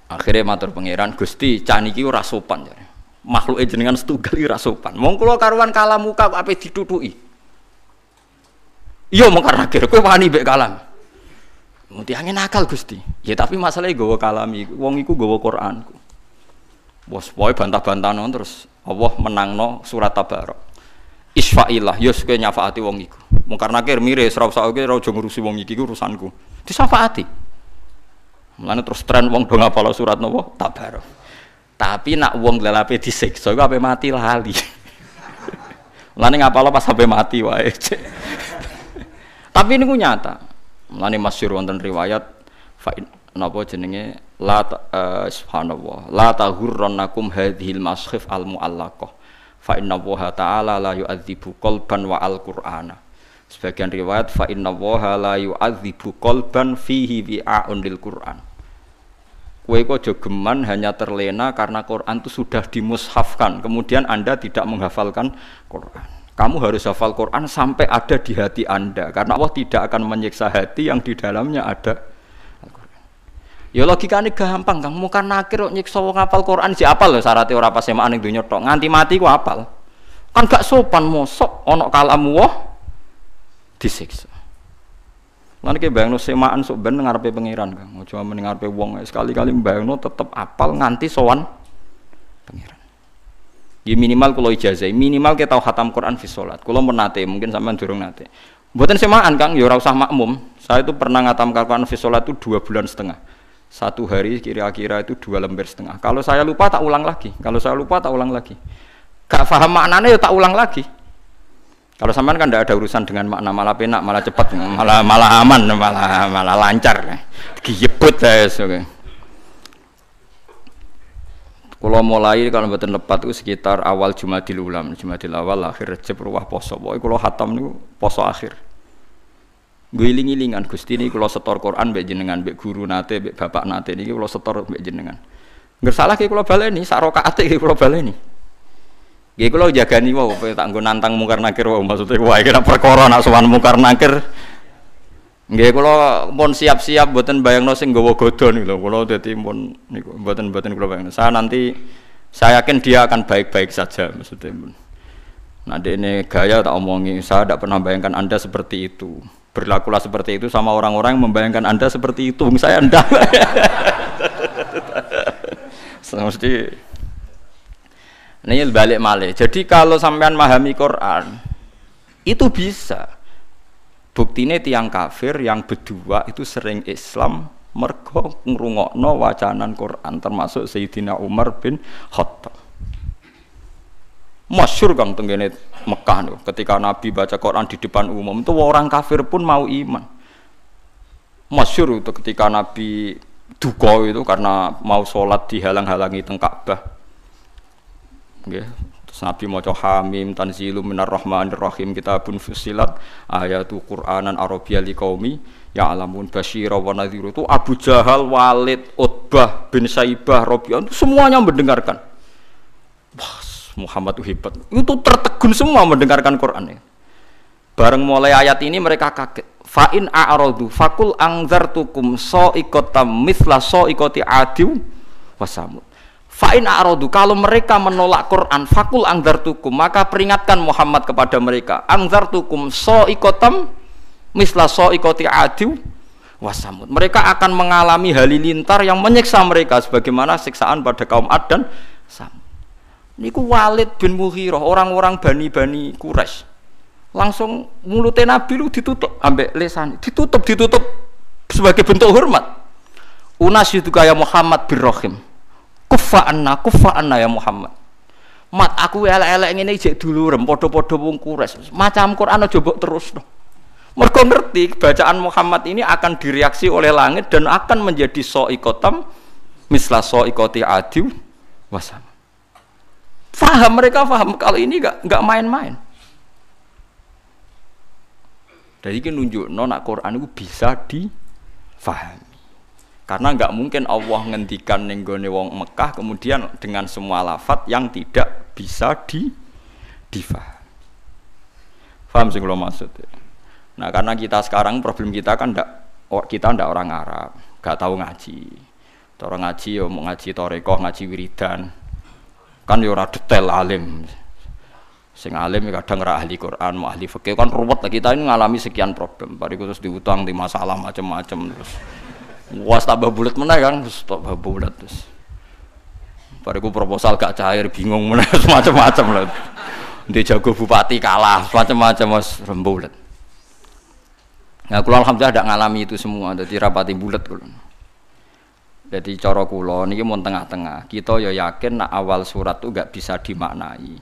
Akhirnya matur pangeran, Gusti caniki ora sopan jare. Makhluke jenengan setunggal ora sopan. Wong kula karuan kalam muka ape ditutuki. Iya mungkar nakir kowe wani mbek kalam. Muti angin akal Gusti. Ya tapi masalahe gawa kalam iku, wong iku gawa Qur'anku. Bos pokoke bantah-bantahan terus Allah menangno surat Tabarok. Isfa'illah, ya kowe nyafaati wong iku. Mungkar nakir miris ora usah kowe ora aja ngurusi wong iki urusanku. Disafaati. Mulane terus tren wong do ngapal surat napa Tabarok. Tapi nak wong lelape disiksa iku ape mati lali. Mulane ngapal pas sampai mati wae. Tapi niku nyata. Mulane masyhur wonten riwayat fa napa jenenge la subhanallah la tahurrannakum hadhil maskhif al muallaqah fa inna Allaha ta'ala la yu'adzibu qalban wa al-Qur'ana. Sebagian riwayat fa inna Allaha la yu'adzibu qalban fihi wi'a'un lil Qur'an. Kowe kok aja geman hanya terlena karena Quran itu sudah dimushafkan, kemudian Anda tidak menghafalkan Quran. Kamu harus hafal Quran sampai ada di hati Anda, karena Allah tidak akan menyiksa hati yang di dalamnya ada Al-Quran. Ya logikane gampang, Kang. Mungkar nakir kok nyiksa wong hafal Quran si apal lho syaratnya ora pas semaan ning donya tok, nganti mati ku apal. Kan gak sopan mosok ana kalamu wah disiksa. Lan iki bayangno semaan sok ben ngarepe pangeran, Kang. Aja men ngarepe wong sekali-kali bayangno tetep apal nganti sowan pangeran. Ya minimal kula ijazah, minimal kita tahu khatam Quran fi salat. Kula menate, mungkin sampean durung nate. Mboten semaan, Kang, ya ora usah makmum. Saya itu pernah ngatam Quran fi salat itu 2,5 bulan. Satu hari kira-kira itu 2,5 lembar. Kalau saya lupa tak ulang lagi. Gak paham maknanya ya tak ulang lagi. Kalau sampean kan tidak ada urusan dengan makna, malah penak, malah cepat, malah aman, malah lancar. Giyebut saya okay. Kalau mulai kalau mboten lepat itu sekitar awal Jumadil Ulam, Jumadil awal akhir Rejab ruwah poso. Pokoke kalau khatam niku poso akhir. Guling-gilingan Gusti niki kalau setor Quran mbek jenengan, mbek guru nate, mbek bapak nate niki kalau setor mbek jenengan. Ngersalah ki kula baleni, sak rakaate ki kula baleni. Nggih kula jagani wae tak nggo nantang mungkar nakir wae maksudnya wae kena perkara nak sowan mungkar nakir. Nggih kula pun siap-siap mboten bayangno sing nggawa godhon lho kula dadi pun niku mboten kula bayangno. Saya yakin dia akan baik-baik saja maksudnya. Nah dene gaya tak omongi, saya tidak pernah bayangkan Anda seperti itu. Berlakulah seperti itu sama orang-orang yang membayangkan Anda seperti itu. Saya ndak. Mesti ini balik malih. Jadi kalau sampean memahami Quran itu bisa. Buktine tiang kafir yang berdua itu sering Islam mergo ngrungokno wacanan Quran termasuk Sayyidina Umar bin Khattab. Masyhur Kang tenggene Mekah niku ketika Nabi baca Quran di depan umum itu orang kafir pun mau iman. Masyhur itu ketika Nabi duka itu karena mau sholat dihalang-halangi teng Ka'bah. Nggih, terus Nabi maca Hamim tanzilum minar rahmanir rahim kitabun fussilat ayatu Qur'anan arabiyya liqaumi ya'lamun basyira wa nadhiru itu Abu Jahal, Walid, Utbah bin Saibah, Rabi'ah itu semuanya mendengarkan. Wah, Muhammad itu hebat. Itu tertegun semua mendengarkan Quran ya. Bareng mulai ayat ini mereka kaget. Fa in a'radu fakul anzartukum sa'iqatam mithla sa'iqati adiw wasamud. Fa'in a'radu, kalau mereka menolak Quran, fakul angzartukum, maka peringatkan Muhammad kepada mereka, angzartukum so'ikotam misla sa'iqati 'adi wasamud. Mereka akan mengalami halilintar yang menyiksa mereka sebagaimana siksaan pada kaum Ad dan Samud. Niku Walid bin Mughirah, orang-orang Bani Quraisy. Langsung mulutnya Nabi lu ditutup ambek lesan, ditutup sebagai bentuk hormat. Unasyidu kaya Muhammad birrahim. Kuffa anna ya Muhammad. Mat aku elek-elek ngene jek dulurem padha-padha wong Quraisy. Macam Quran aja mbok terusno. Mergo ngerti bacaan Muhammad ini akan direaksi oleh langit dan akan menjadi sa'iqatam misla sa'iqati 'adi wasam. Mereka paham kalau ini enggak main-main. Jadi ini nunjukno nak Quran itu bisa difahami. Karena enggak mungkin Allah ngendikan ning gone wong Mekah kemudian dengan semua lafaz yang tidak bisa difahami. Paham sing kula maksud ya? Nah, karena kita sekarang problem kita kan kita ndak orang Arab, gak tahu ngaji. Orang ngaji ya mau ngaji torekoh, ngaji wiridan. Kan ya ora detail alim. Sing alim kadang ora ahli Quran, mau ahli fikih kan ruwet. Kita ini ngalami sekian problem. Bariku terus diutang di masalah macam-macam terus. Was tambah bulat meneh kan, terus tambah bulat terus. Bariku proposal gak cair, bingung meneh macam-macam lho. Dia jago bupati kalah, macam-macam mas rembulat. Nah, kula alhamdulillah tidak ngalami itu semua, jadi rapati bulat kula. Jadi cara kula niki mun tengah-tengah. Kita ya yakin nak awal surat itu enggak bisa dimaknai.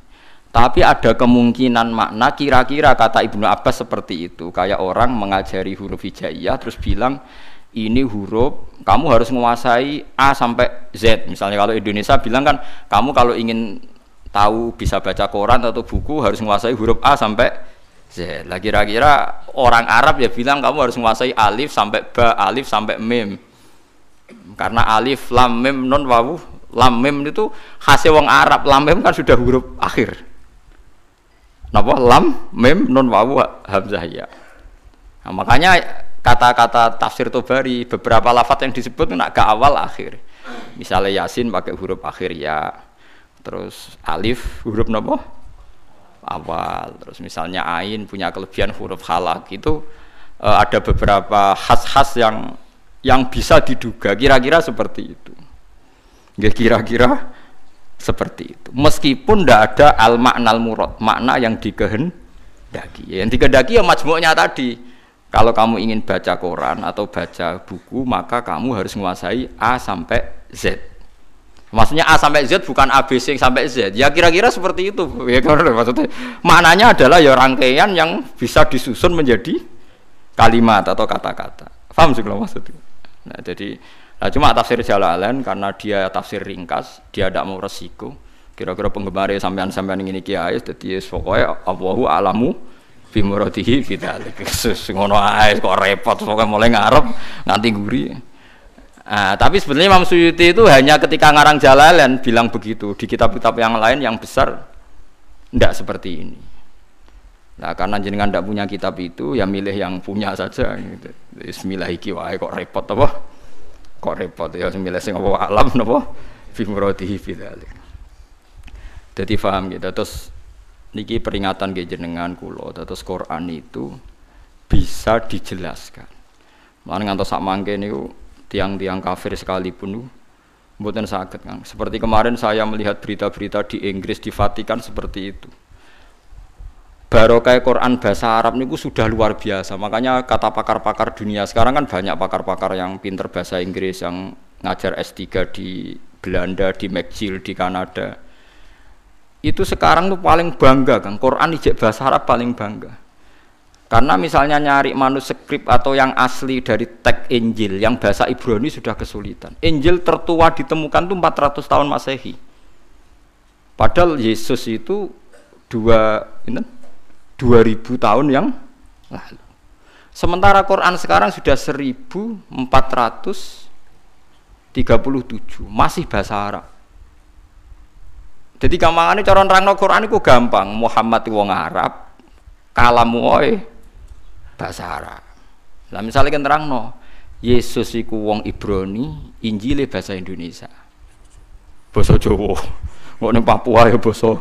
Tapi ada kemungkinan makna kira-kira kata Ibnu Abbas seperti itu. Kayak orang mengajari huruf hijaiyah terus bilang ini huruf kamu harus menguasai A sampai Z. Misalnya kalau Indonesia bilang kan kamu kalau ingin tahu bisa baca koran atau buku harus menguasai huruf A sampai Z. Lah kira-kira orang Arab ya bilang kamu harus menguasai alif sampai ba, alif sampai mim. Karena alif, lam, mim, nun, wawu, lam, mim itu khasnya wong Arab. Lam, mim kan sudah huruf akhir. Napa? Lam, mim, nun, wawu, hamzah ya. Nah, makanya kata-kata tafsir Tobari beberapa lafaz yang disebut nak ke awal akhir. Misalnya Yasin pakai huruf akhir ya. Terus alif huruf napa? Awal. Terus misalnya ain punya kelebihan huruf halak itu ada beberapa khas-khas yang bisa diduga kira-kira seperti itu. Nggih kira-kira seperti itu. Meskipun tidak ada al maknal murad, makna yang dikehendaki. Yang dikehendaki ya majmu'nya tadi. Kalau kamu ingin baca koran atau baca buku, maka kamu harus menguasai A sampai Z. Maksudnya A sampai Z bukan ABC sampai Z. Ya kira-kira seperti itu. Ya maksudnya maknanya adalah ya rangkaian yang bisa disusun menjadi kalimat atau kata-kata. Paham sih kalau maksudnya. Nah, jadi cuma tafsir Jalalain karena dia tafsir ringkas, dia tidak mau resiko. Kira-kira penggemar sampean-sampean ini kiai jadi pokoknya Allahu a'lamu bi muradihi bidzalik. Ngono ae kok repot pokoknya mulai ngarep nganti guri. Tapi sebenarnya Imam Suyuti itu hanya ketika ngarang Jalalain bilang begitu. Di kitab-kitab yang lain yang besar tidak seperti ini. Nah, karena jenengan tidak punya kitab itu, ya milih yang punya saja. Gitu. Bismillah iki wae kok repot apa? Kok repot ya milih sing apa alam napa? Fi muradihi bidzalik. Jadi paham gitu. Terus niki peringatan nggih jenengan kula. Terus Quran itu bisa dijelaskan. Lan ngantos sak mangke niku tiang-tiang kafir sekalipun mboten saged Kang. Seperti kemarin saya melihat berita-berita di Inggris di Vatikan seperti itu. Barokah Quran bahasa Arab niku sudah luar biasa. Makanya kata pakar-pakar dunia sekarang kan banyak pakar-pakar yang pinter bahasa Inggris yang ngajar S3 di Belanda, di McGill di Kanada. Itu sekarang tuh paling bangga Kang. Quran ijek bahasa Arab paling bangga. Karena misalnya nyari manuskrip atau yang asli dari teks Injil yang bahasa Ibrani sudah kesulitan. Injil tertua ditemukan itu 400 tahun Masehi. Padahal Yesus itu 2000 tahun yang lalu. Sementara Quran sekarang sudah 1437 masih bahasa Arab. Jadi gampangane cara nerangno Quran iku gampang. Muhammad wong Arab, kalamu wae bahasa Arab. Lah misalnya kan terangno, Yesus iku wong Ibrani, Injile bahasa Indonesia. Basa Jawa. Kok ning Papua ya basa.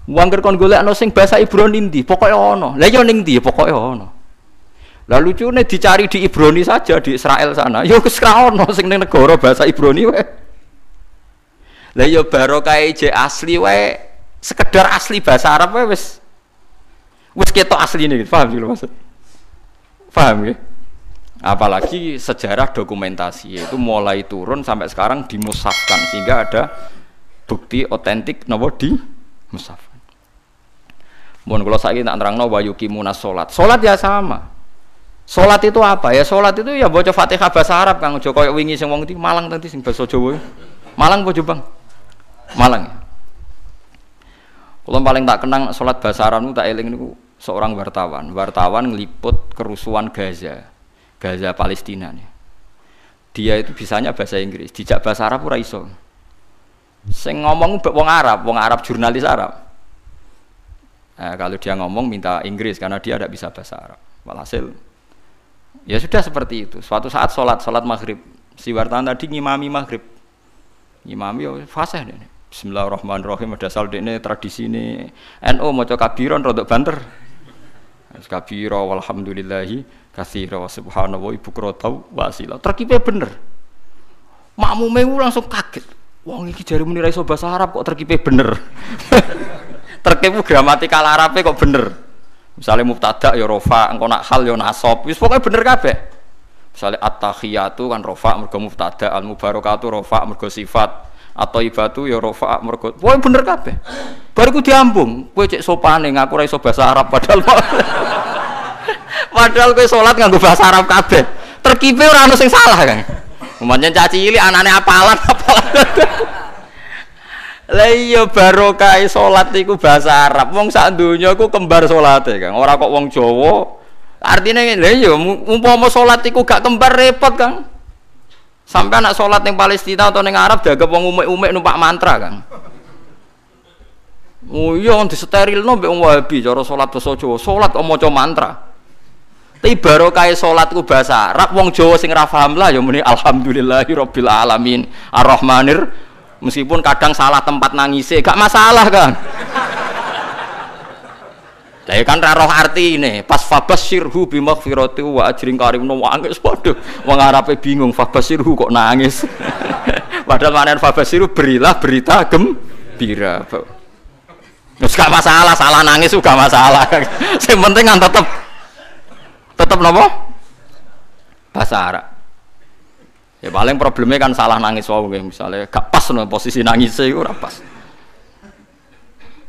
Wong kon golekno sing bahasa Ibrani ndi, pokoke ana. Lah ya ning ndi pokoke ana. Lah lucune dicari di Ibrani saja di Israel sana. Yo wis ra ono sing ning negara bahasa Ibrani wae. Lah yo barokah je asli wae, sekedar asli bahasa Arab wae wis ketok asline gitu. Paham gitu maksud? Paham ya? Apalagi sejarah dokumentasi itu mulai turun sampai sekarang dimusafkan sehingga ada bukti otentik napa di musafkan. Mun kula saiki tak nerangno wa yuqimuna salat. Salat ya sama. Salat itu apa ya? Salat itu ya baca Fatihah bahasa Arab Kang, aja koyo wingi sing wong iki Malang tadi sing basa Jawa. Malang apa Jombang? Malang. Kula paling tak kenang salat bahasa Arab niku tak eling niku seorang wartawan ngeliput kerusuhan Gaza Palestina nih. Dia itu bisanya bahasa Inggris, dijak bahasa Arab ora iso. Sing ngomong wong Arab jurnalis Arab. Nah, kalau dia ngomong minta Inggris karena dia tidak bisa bahasa Arab. Walhasil ya sudah seperti itu. Suatu saat salat maghrib, si wartawan tadi ngimami maghrib. Ngimami yo fasih dene. Bismillahirrahmanirrahim, ada salde ini tradisi ini NU maca kabiron rodok banter. Kabira walhamdulillahi katsira wa subhanallah bukratan wa asila. Terkipe bener. Makmume langsung kaget. Wong iki jare muni ra iso bahasa Arab kok terkipe bener. Terkipe gramatikal Arabe kok bener. Misale mubtada ya rafa, engko nak hal ya nasab. Wis pokoke bener kabeh. Misale at-tahiyatu kan rafa mergo mubtada, al-mubarakatu rafa mergo sifat. Atau ibatu ya rafa mergo. Pokoke bener kabeh. Bariku diambung, kowe cek sopane ngaku ra iso bahasa Arab padahal kowe salat nganggo bahasa Arab kabeh. Terkipe ora ono sing salah kan. Umpamane caci cilik anane apalan. Lah iya barokah salat iku bahasa Arab. Wong sak donya iku kembar salate, Kang. Ora kok wong Jawa. Artine lha iya umpama salat iku gak kembar repot, Kang. Sampai anak salat ning Palestina atau ning Arab dianggap wong umek-umek numpak mantra, Kang. Oh iya disterilno mbek wong Wahabi cara salat basa Jawa. Salat kok maca mantra. Tapi barokah salat ku bahasa Arab, wong Jawa sing ra paham lah ya muni alhamdulillahirabbil alamin arrahmanir. Meskipun kadang salah tempat nangise, gak masalah kan. Lah kan ra roh artine, pas fabasyirhu bimaghfirati wa ajrin karim no nangis padha. Wong Arabe bingung fabasyirhu kok nangis. Padahal maknane fabasyirhu berilah berita gembira. Wis gak masalah, salah nangis juga masalah. Sing penting kan tetep napa? Bahasa Arab. Ya paling problemnya kan salah nangis wae misalnya gak pas no posisi nangisnya iku ora pas.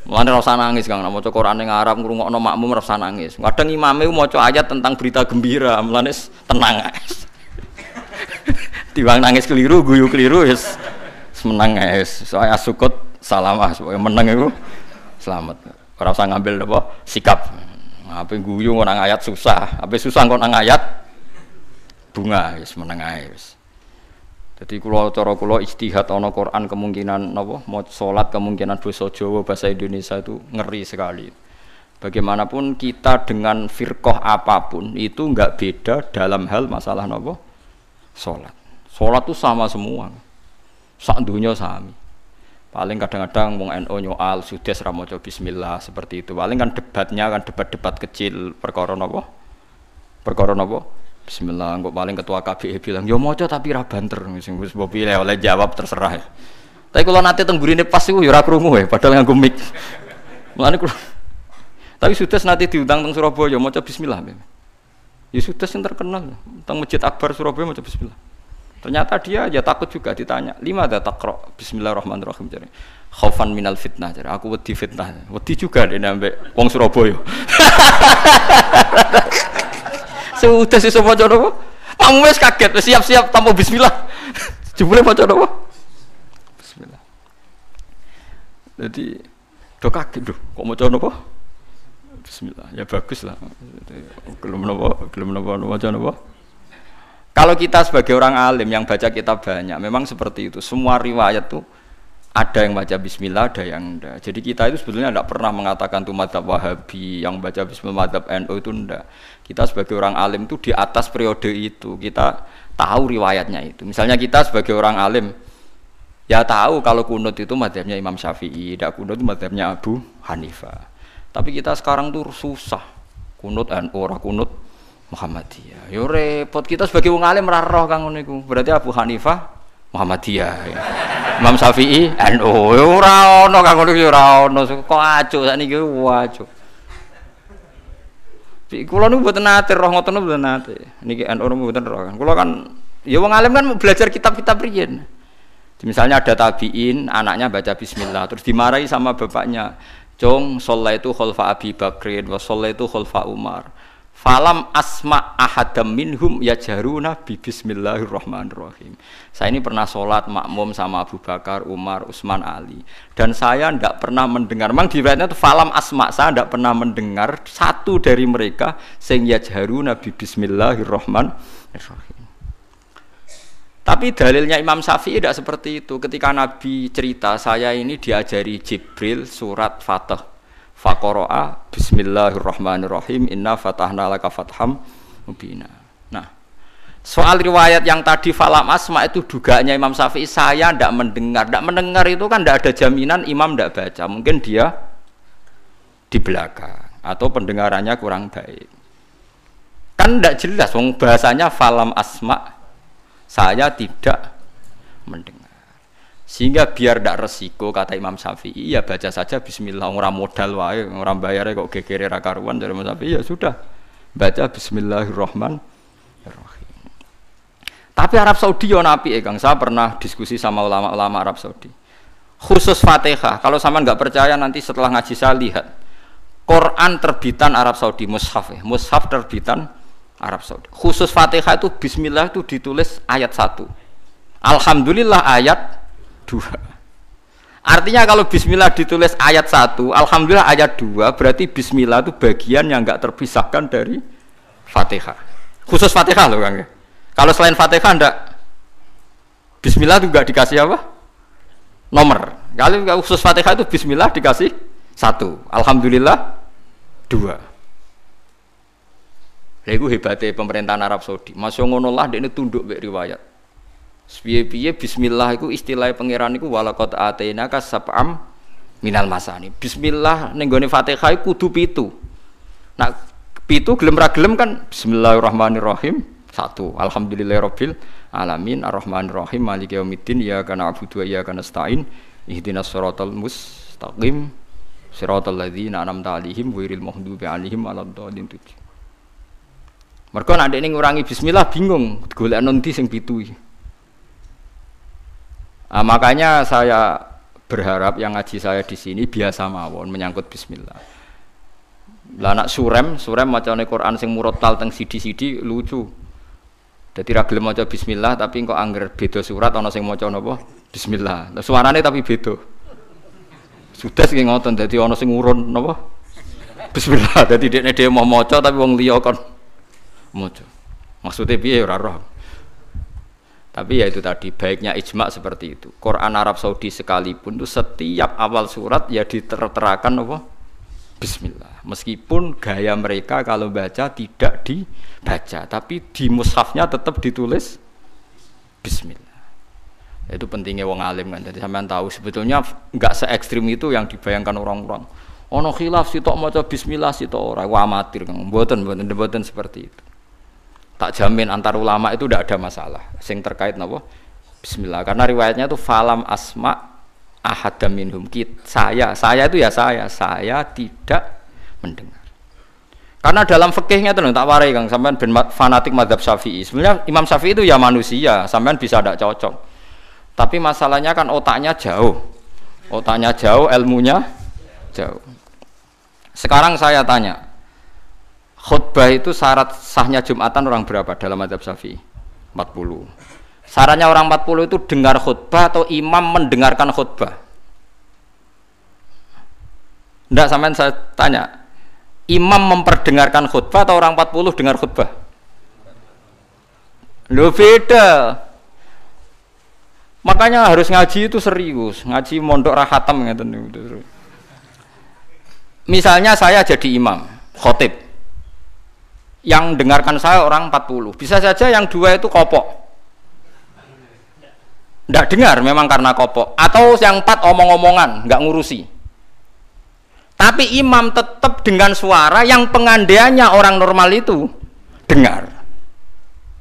Mulane ora usah nangis Kang, nek maca Quran ning Arab ngrungokno makmum ora usah nangis. Kadang imame maca ayat tentang berita gembira, mulane tenang ae. Tiwang nangis keliru, guyu keliru wis menang ae. Soale asukut salamah supaya menang iku selamat. Ora usah ngambil apa sikap. Ape guyu nang ayat susah, ape susah kok nang ayat bunga wis meneng ae wis. Dadi kula cara kula ijtihad ana Quran kemungkinan napa mau salat kemungkinan basa Jawa bahasa Indonesia itu ngeri sekali. Bagaimanapun kita dengan firqah apapun itu enggak beda dalam hal masalah napa salat. Salat itu sama semua. Sak dunya sami. Paling kadang-kadang wong NU nyoal sudes ra maca bismillah seperti itu. Paling kan debatnya kan debat-debat kecil perkara napa? Perkara napa? Bismillah, kok paling ketua KBI bilang, "Yo maca tapi ra banter." Sing wis mbok pilih oleh jawab terserah. Tapi kalau nate teng burine pas iku yo ora krungu padahal nganggo mic. Mulane kula tapi sudes nate diundang teng Surabaya maca bismillah. Ya sudes sing terkenal teng Masjid Akbar Surabaya maca bismillah. Ternyata dia ya takut juga ditanya, "Lima ada takra bismillahirrahmanirrahim." Jare, "Khaufan minal fitnah." Jare, "Aku wedi fitnah." Wedi juga dene ambek wong Surabaya. Sudah sesuk maca napa? Kamu wis kaget, siap-siap tanpa bismillah. Jebule maca napa? Bismillah. Jadi do kaget kok maca napa? Bismillah. Ya bagus lah. Belum napa maca napa? Kalau kita sebagai orang alim yang baca kitab banyak, memang seperti itu. Semua riwayat tuh ada yang baca bismillah, ada yang enggak. Jadi kita itu sebetulnya tidak pernah mengatakan itu madzhab Wahabi, yang baca bismillah madzhab NU itu enggak. Kita sebagai orang alim itu di atas periode itu, kita tahu riwayatnya itu. Misalnya kita sebagai orang alim ya tahu kalau kunut itu madzhabnya Imam Syafi'i, tidak kunut itu madzhabnya Abu Hanifah. Tapi kita sekarang tuh susah. Kunut NU ora kunut Muhammadiyah. Yo repot kita sebagai wong alim ora roh kang ngono iku. Berarti Abu Hanifah Muhammadiyah. Imam Syafi'i NU. Yo ora ono kang ngono iki ora ono. Kok acuh sakniki wacuh. Kula niku mboten nate roh ngoten mboten nate. Niki NU mboten roh kan. Kula kan ya wong alim kan belajar kitab-kitab riyen. Misalnya ada tabi'in, anaknya baca bismillah terus dimarahi sama bapaknya. Jong shallaitu khalfa Abi Bakrin wa shallaitu khalfa Umar. Falam asma ahadam minhum yajharuna bi bismillahirrahmanirrahim. Saya ini pernah sholat makmum sama Abu Bakar, Umar, Utsman, Ali. Dan saya tidak pernah mendengar, memang di riwayatnya itu falam asma, saya tidak pernah mendengar satu dari mereka sing yajharuna bi bismillahirrahmanirrahim. Tapi dalilnya Imam Syafi'i tidak seperti itu. Ketika Nabi cerita, saya ini diajari Jibril surat Fatah. Faqara'a bismillahirrahmanirrahim inna fatahna laka fatham mubina. Nah, soal riwayat yang tadi falam asma itu dugaannya Imam Syafi'i, saya tidak mendengar. Tidak mendengar itu kan tidak ada jaminan imam tidak baca. Mungkin dia di belakang atau pendengarannya kurang baik. Kan tidak jelas, bahasanya falam asma, saya tidak mendengar. Sehingga biar tidak resiko, kata Imam Syafi'i, ya baca saja bismillah, orang modal wae, orang bayarnya kok gegere ra karuan dari Imam Syafi'i, ya sudah baca bismillahirrahmanirrahim. Tapi Arab Saudi yo napi Kang, saya pernah diskusi sama ulama-ulama Arab Saudi. Khusus Fatihah, kalau sampean nggak percaya nanti setelah ngaji saya lihat Quran terbitan Arab Saudi, mushaf terbitan Arab Saudi. Khusus Fatihah itu bismillah itu ditulis ayat 1. Alhamdulillah ayat 2. Artinya kalau bismillah ditulis ayat 1, alhamdulillah ayat 2, berarti bismillah itu bagian yang enggak terpisahkan dari Fatihah. Khusus Fatihah loh Kang. Kalau selain Fatihah enggak, bismillah itu enggak dikasih apa? Nomor. Kalau khusus Fatihah itu bismillah dikasih 1, alhamdulillah 2. Lha iku hebate pemerintahan Arab Saudi. Masya ngono lah dekne tunduk mek riwayat. Piye-piye bismillah itu istilah pangeran iku walaqad atainaka sab'am minal masani. Bismillah ning gone Fatihah kudu 7. Nah, 7 gelem ra gelem kan bismillahirrahmanirrahim 1. Alhamdulillahirabbil alamin arrahmanirrahim maliki yaumiddin iyyaka na'budu wa iyyaka nasta'in ihdinas siratal mustaqim siratal ladzina an'amta 'alaihim ghairil maghdubi 'alaihim waladdallin. Mergo nek ning ngurangi bismillah bingung golek nanti sing 7 iki. Nah, makanya saya berharap yang ngaji saya di sini biasa mawon menyangkut bismillah. Lah anak surem macane Quran sing murattal teng sidi-sidi lucu. Dadi ra gelem maca bismillah tapi kok angger beda surat ana sing maca napa? Bismillah. Lah suarane tapi beda. Sudah sing ngoten dadi ana sing urun napa? Bismillah. Dadi dekne dhewe mau maca tapi wong liya kon maca. Maksudnya piye ora roh. Tapi ya itu tadi baiknya ijma seperti itu. Quran Arab Saudi sekalipun itu setiap awal surat ya diterterakan apa? Bismillah. Meskipun gaya mereka kalau baca tidak dibaca, tapi di mushafnya tetap ditulis Bismillah. Itu pentingnya wong alim kan. Jadi sampean tahu sebetulnya enggak se ekstrim itu yang dibayangkan orang-orang. Ono khilaf sitok maca Bismillah sitok ora, amatir kan. Mboten seperti itu. Tak jamin antar ulama itu tidak ada masalah sing terkait napa bismillah karena riwayatnya itu falam asma ahadam minhum saya itu ya saya tidak mendengar karena dalam fikihnya itu tak warai Kang sampean ben fanatik mazhab Syafi'i sebenarnya Imam Syafi'i itu ya manusia sampean bisa tidak cocok tapi masalahnya kan otaknya jauh ilmunya jauh. Sekarang saya tanya khutbah itu syarat sahnya Jumatan orang berapa dalam mazhab Syafi'i? 40. Syaratnya orang 40 itu dengar khutbah atau imam mendengarkan khutbah? Enggak, sampean saya tanya. Imam memperdengarkan khutbah atau orang 40 dengar khutbah? Loh beda. Makanya harus ngaji itu serius. Ngaji mondok rahatam ngeten niku. Misalnya saya jadi imam, khotib. Yang dengarkan saya orang 40. Bisa saja yang 2 itu kopok. Tidak dengar memang karena kopok. Atau yang 4 omong-omongan, nggak ngurusi. Tapi imam tetap dengan suara yang pengandaiannya orang normal itu dengar.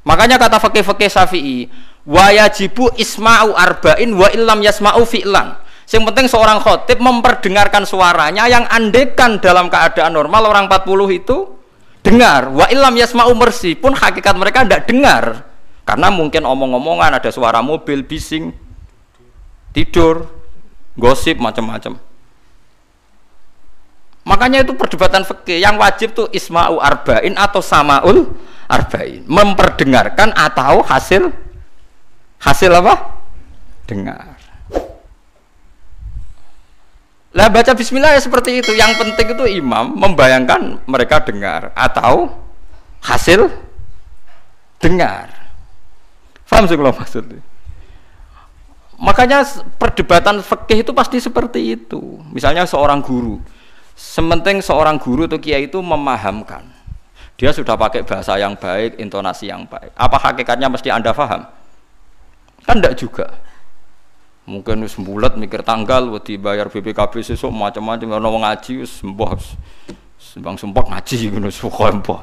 Makanya kata fikih-fikih Syafi'i, wa yajibu isma'u arba'in wa illam yasma'u fi'lan. Yang penting seorang khotib memperdengarkan suaranya yang andekan dalam keadaan normal orang 40 itu dengar. Wa illam yasma'u mersi pun hakikat mereka tidak dengar. Karena mungkin omong-omongan, ada suara mobil, bising, tidur, gosip, macam-macam. Makanya itu perdebatan fikih yang wajib tuh isma'u arba'in atau sama'ul arba'in, memperdengarkan atau hasil apa? Dengar. Lah baca bismillah ya seperti itu. Yang penting itu imam membayangkan mereka dengar atau hasil dengar. Paham sih kalau maksudnya? Makanya perdebatan fikih itu pasti seperti itu. Misalnya seorang guru, sementing seorang guru atau kiai itu memahamkan, dia sudah pakai bahasa yang baik, intonasi yang baik. Apa hakikatnya mesti Anda paham? Kan enggak juga. Mungkin wis bulet mikir tanggal, wedi bayar BPKB sesuk macam-macam ono wong ngaji wis mbah sembang sumpah ngaji ngono mbah.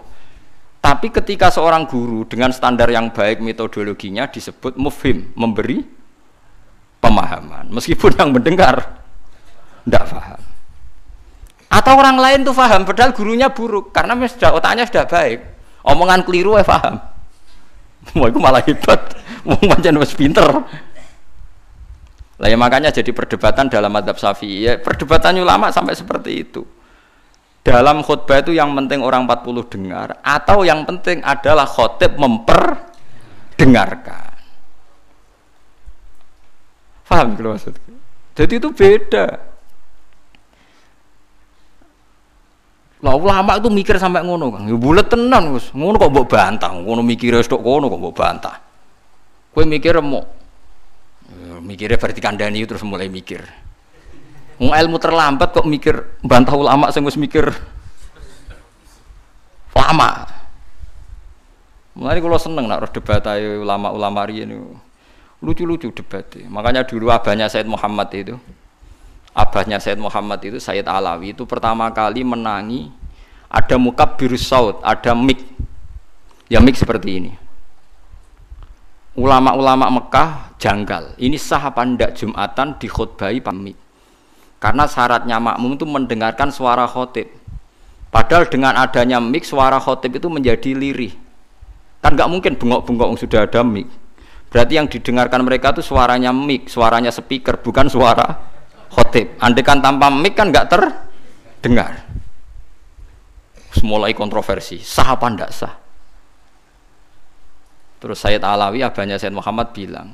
Tapi ketika seorang guru dengan standar yang baik metodologinya disebut mufhim, memberi pemahaman. Meskipun yang mendengar enggak paham. Atau orang lain tuh paham, padahal gurunya buruk karena sudah otaknya sudah baik, omongan keliru paham. Wah itu malah hebat, wong pancen wis pinter. Lah ya makanya jadi perdebatan dalam mazhab Syafi'i, ya, perdebatan ulama sampai seperti itu. Dalam khutbah itu yang penting orang 40 dengar atau yang penting adalah khotib memperdengarkan. Paham gitu maksudnya? Jadi itu beda. Lah ulama itu mikir sampai ngono, Kang. Ya bulet tenan, Gus. Ngono kok mbok bantah, ngono mikire tok kono kok mbok bantah. Kowe mikir remuk. Ya, mikirnya berarti kandhani terus mulai mikir. Wong ilmu terlambat kok mikir bantah ulama sing wis mikir lama. Mulane kula seneng nek debat ae ulama-ulama riyen niku. Lucu-lucu debatnya. Makanya dulu abahnya Said Muhammad itu Sayyid Alawi itu pertama kali menangi ada mukabbirus saut, ada mik. Ya mik seperti ini. Ulama-ulama Mekah janggal. Ini sah apa ndak Jumatan dikhutbahi pamit. Karena syaratnya makmum itu mendengarkan suara khotib. Padahal dengan adanya mik suara khotib itu menjadi lirih. Kan nggak mungkin bengok-bengok sudah ada mik. Berarti yang didengarkan mereka itu suaranya mik, suaranya speaker, bukan suara khotib. Andaikan tanpa mic kan nggak terdengar. Mulai kontroversi, sah apa ndak sah? Terus Sayyid Alawi, abahnya Sayyid Muhammad bilang,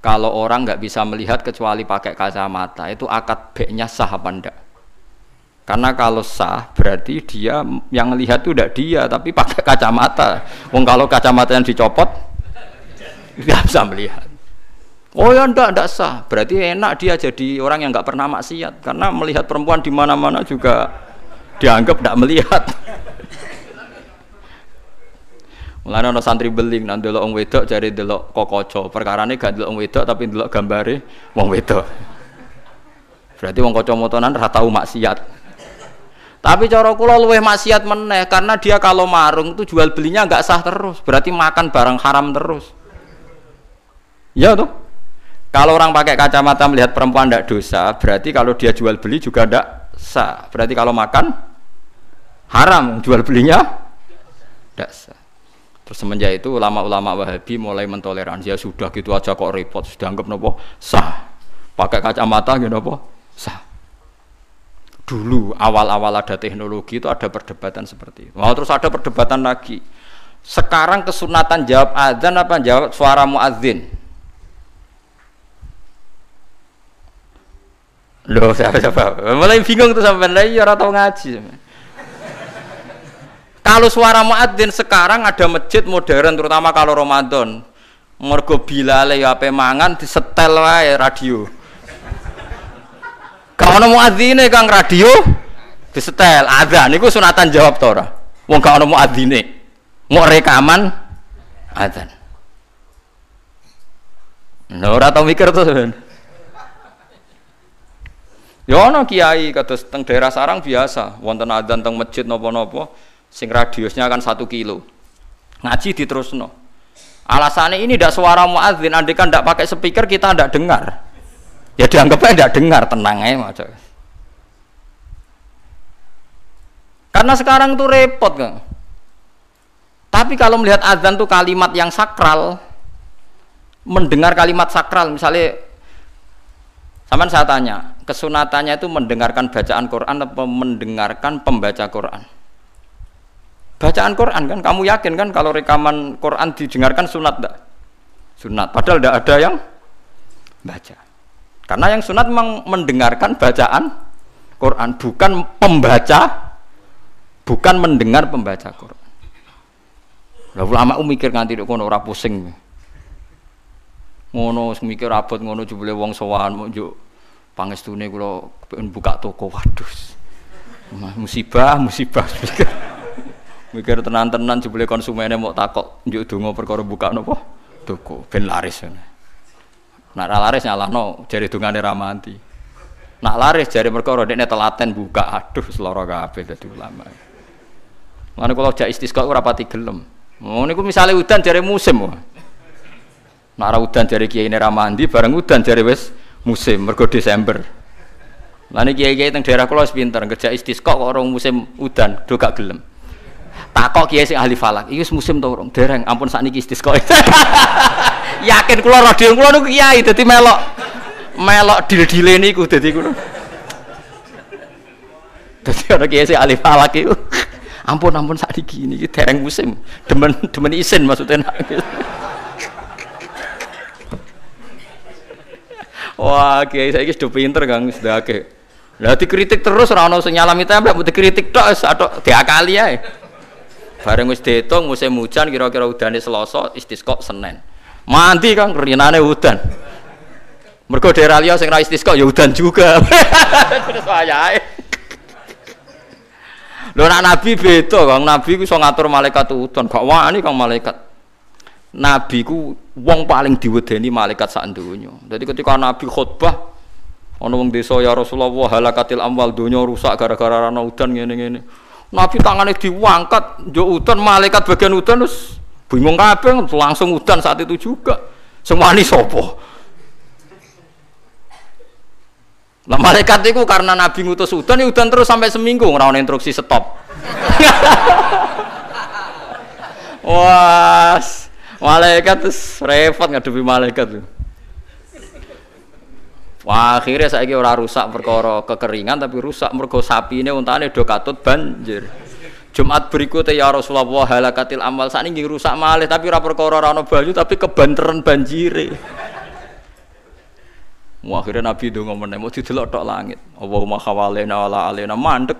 kalau orang nggak bisa melihat kecuali pakai kacamata, itu akad B-nya sah apa ndak? Karena kalau sah berarti dia yang lihat itu tidak dia, tapi pakai kacamata. Wong kalau kacamata yang dicopot, nggak bisa melihat. Oh ya ndak sah. Berarti enak dia jadi orang yang nggak pernah maksiat karena melihat perempuan di mana-mana juga dianggap ndak melihat. Mulane ana santri beling nang delok wong wedok jare delok kokoco. Perkarane gak delok wong wedok tapi delok gambare wong wedok. Berarti wong kacamataan ora tau maksiat. Tapi cara kula luwih maksiat meneh karena dia kalau marung itu jual belinya nggak sah terus. Berarti makan barang haram terus. Ya tuh. Kalau orang pakai kacamata melihat perempuan tidak dosa, berarti kalau dia jual beli juga tidak sah. Berarti kalau makan haram, jual belinya tidak sah. Terus semenjak itu ulama-ulama Wahabi mulai mentoleransi, ya sudah gitu aja kok repot, sudah anggap nopo sah. Pakai kacamata gitu nopo sah. Dulu awal-awal ada teknologi itu ada perdebatan seperti itu. Terus ada perdebatan lagi. Sekarang kesunatan jawab adzan apa jawab suara muadzin? Loh, siapa? Mulai bingung tuh sampai lagi orang tahu ngaji. Kalau suara muadzin sekarang ada masjid modern, terutama kalau Ramadan, mergo bilale ya ape mangan disetel wae radio. Kalau ono muadzine Kang radio disetel adzan niku sunatan jawab to ora? Wong gak ono muadzine. Mau rekaman adzan. Nah, ora tau mikir tuh. Ya ana kiai kados teng daerah sarang biasa, wonten adzan teng masjid napa-napa sing radiusnya kan 1 kilo. Ngaji diterusno. Alasannya ini tidak suara muadzin, andai kan tidak pakai speaker kita tidak dengar. Ya dianggapnya tidak dengar, tenang aja. Karena sekarang tuh repot kan. Tapi kalau melihat azan tuh kalimat yang sakral, mendengar kalimat sakral, misalnya, sampean saya tanya, kesunatannya itu mendengarkan bacaan Quran atau mendengarkan pembaca Quran? Bacaan Quran kan, kamu yakin kan kalau rekaman Quran didengarkan sunat enggak? Sunat, padahal tidak ada yang baca. Karena yang sunat memang mendengarkan bacaan Quran, bukan pembaca, bukan mendengar pembaca Quran. Lah ulama mikir nganti kono ora pusing. Ngono mikir abot ngono jebule wong sowan mau njuk pangestune kula pengen buka toko. Waduh. Musibah mikir. Mikir tenan-tenan jebule konsumennya mau takok njuk donga perkara buka napa toko ben laris. Nak ra laris nyalahno jare dongane ra mati. Nak laris jare perkara dekne telaten buka. Aduh seloro kabeh dadi ulama. Mane kula jak istisqa ora pati gelem. Oh niku misale udan jare musim. Nak ra udan jare kiyaine ra mandi, bareng udan jare wis musim mergo Desember. Lah niki kiai-kiai teng daerah kula wis pinter, kerja istisqa kok orang musim udan do gak gelem. Takok kiai sing ahli falak, iki wis musim to urung? Dereng, ampun sakniki istisqa. Yakin kula radio kula niku kiai dadi melok dil-dile niku dadi kula. Dadi ana kiai sing ahli falak iku. Ampun sakniki niki dereng musim. Demen isin maksudnya. Wah, kiai saiki sudah pinter Kang, sudah akeh. Lah dikritik terus ora ono sing nyalami tembak, mbok dikritik tok wis atok diakali ae. Bareng wis diitung musim hujan kira-kira udane Selasa, istisqa Senin. Mandi Kang rinane udan. Mergo daerah liya sing ra istisqa ya udan juga. Terus wayahe. Lho nak nabi beda Kang, nabi ku iso ngatur malaikat udan, gak wani Kang malaikat. Nabi ku wong paling diwedeni malaikat sak donya. Dadi ketika nabi khutbah ana wong desa ya Rasulullah halakatil amwal donya rusak gara-gara ana udan ngene-ngene. Nabi tangane diangkat njuk udan malaikat bagian udan terus bingung kabeh langsung udan saat itu juga. Sing wani sapa? Lah malaikat itu karena Nabi ngutus udan, ya udan terus sampai seminggu ora ono instruksi stop. Wah, malaikat terus repot ngadepi malaikat tuh. Wah, akhirnya saiki ora rusak perkara kekeringan tapi rusak mergo sapine untane do katut banjir. Jumat berikutnya ya Rasulullah halakatil amal sakniki rusak malih tapi ora perkara ora ono banyu tapi kebanteran banjire. Wah, akhirnya Nabi itu ngomong mau didelok tok langit. Allahumma khawalena wala alena mandek.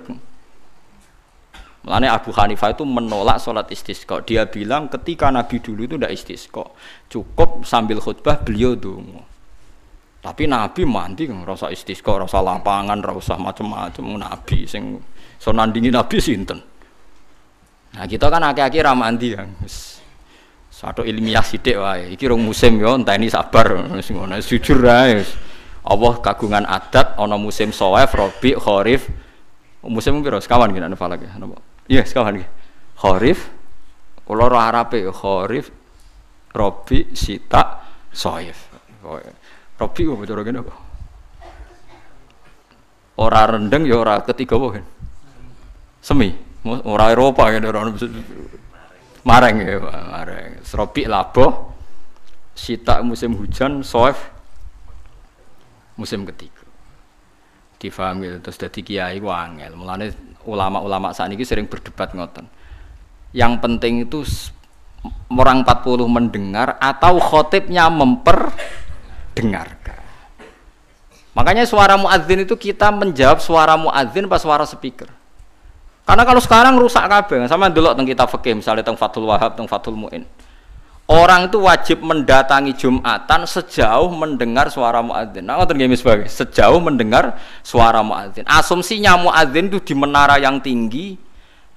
Mulane Abu Hanifah itu menolak sholat istisqa. Dia bilang ketika Nabi dulu itu tidak istisqa, cukup sambil khutbah beliau donga. Tapi Nabi mandi rasa istisqa, rasa lapangan, rasa macam-macam. Nabi sing so nandingi Nabi sinten. Nah kita kan akeh-akeh ra mandi kan. Satu ilmiah sithik wae. Iki rong musim yo enteni sabar wis ngono jujur ae. Allah kagungan adat ana musim Shawwal, Rabi, Kharif. Musim piro? Sekawan ki nek falak ya napa? Iya, sekawan ki. Kharif kula ora arape Kharif, Rabi, Sita, Shawwal. Rabi kok cara kene apa? Ora rendeng ya ora ketiga apa kan? Semi, ora Eropa kan ora mareng ya, mareng. Rabi labuh, Sita musim hujan, Shawwal musim ketiga. Difahami terus dadi kiai ku angel. Mulane ulama-ulama sakniki sering berdebat ngoten. Yang penting itu orang 40 mendengar atau khotibnya memperdengarkan. Makanya suara muadzin itu kita menjawab suara muadzin pas suara speaker. Karena kalau sekarang rusak kabeh. Sama ndelok teng kitab fikih misalnya teng Fathul Wahhab, teng Fathul Muin. Orang itu wajib mendatangi Jumatan sejauh mendengar suara muadzin. Nah, ngoten nggih sebagai sejauh mendengar suara muadzin. Asumsinya muadzin itu di menara yang tinggi,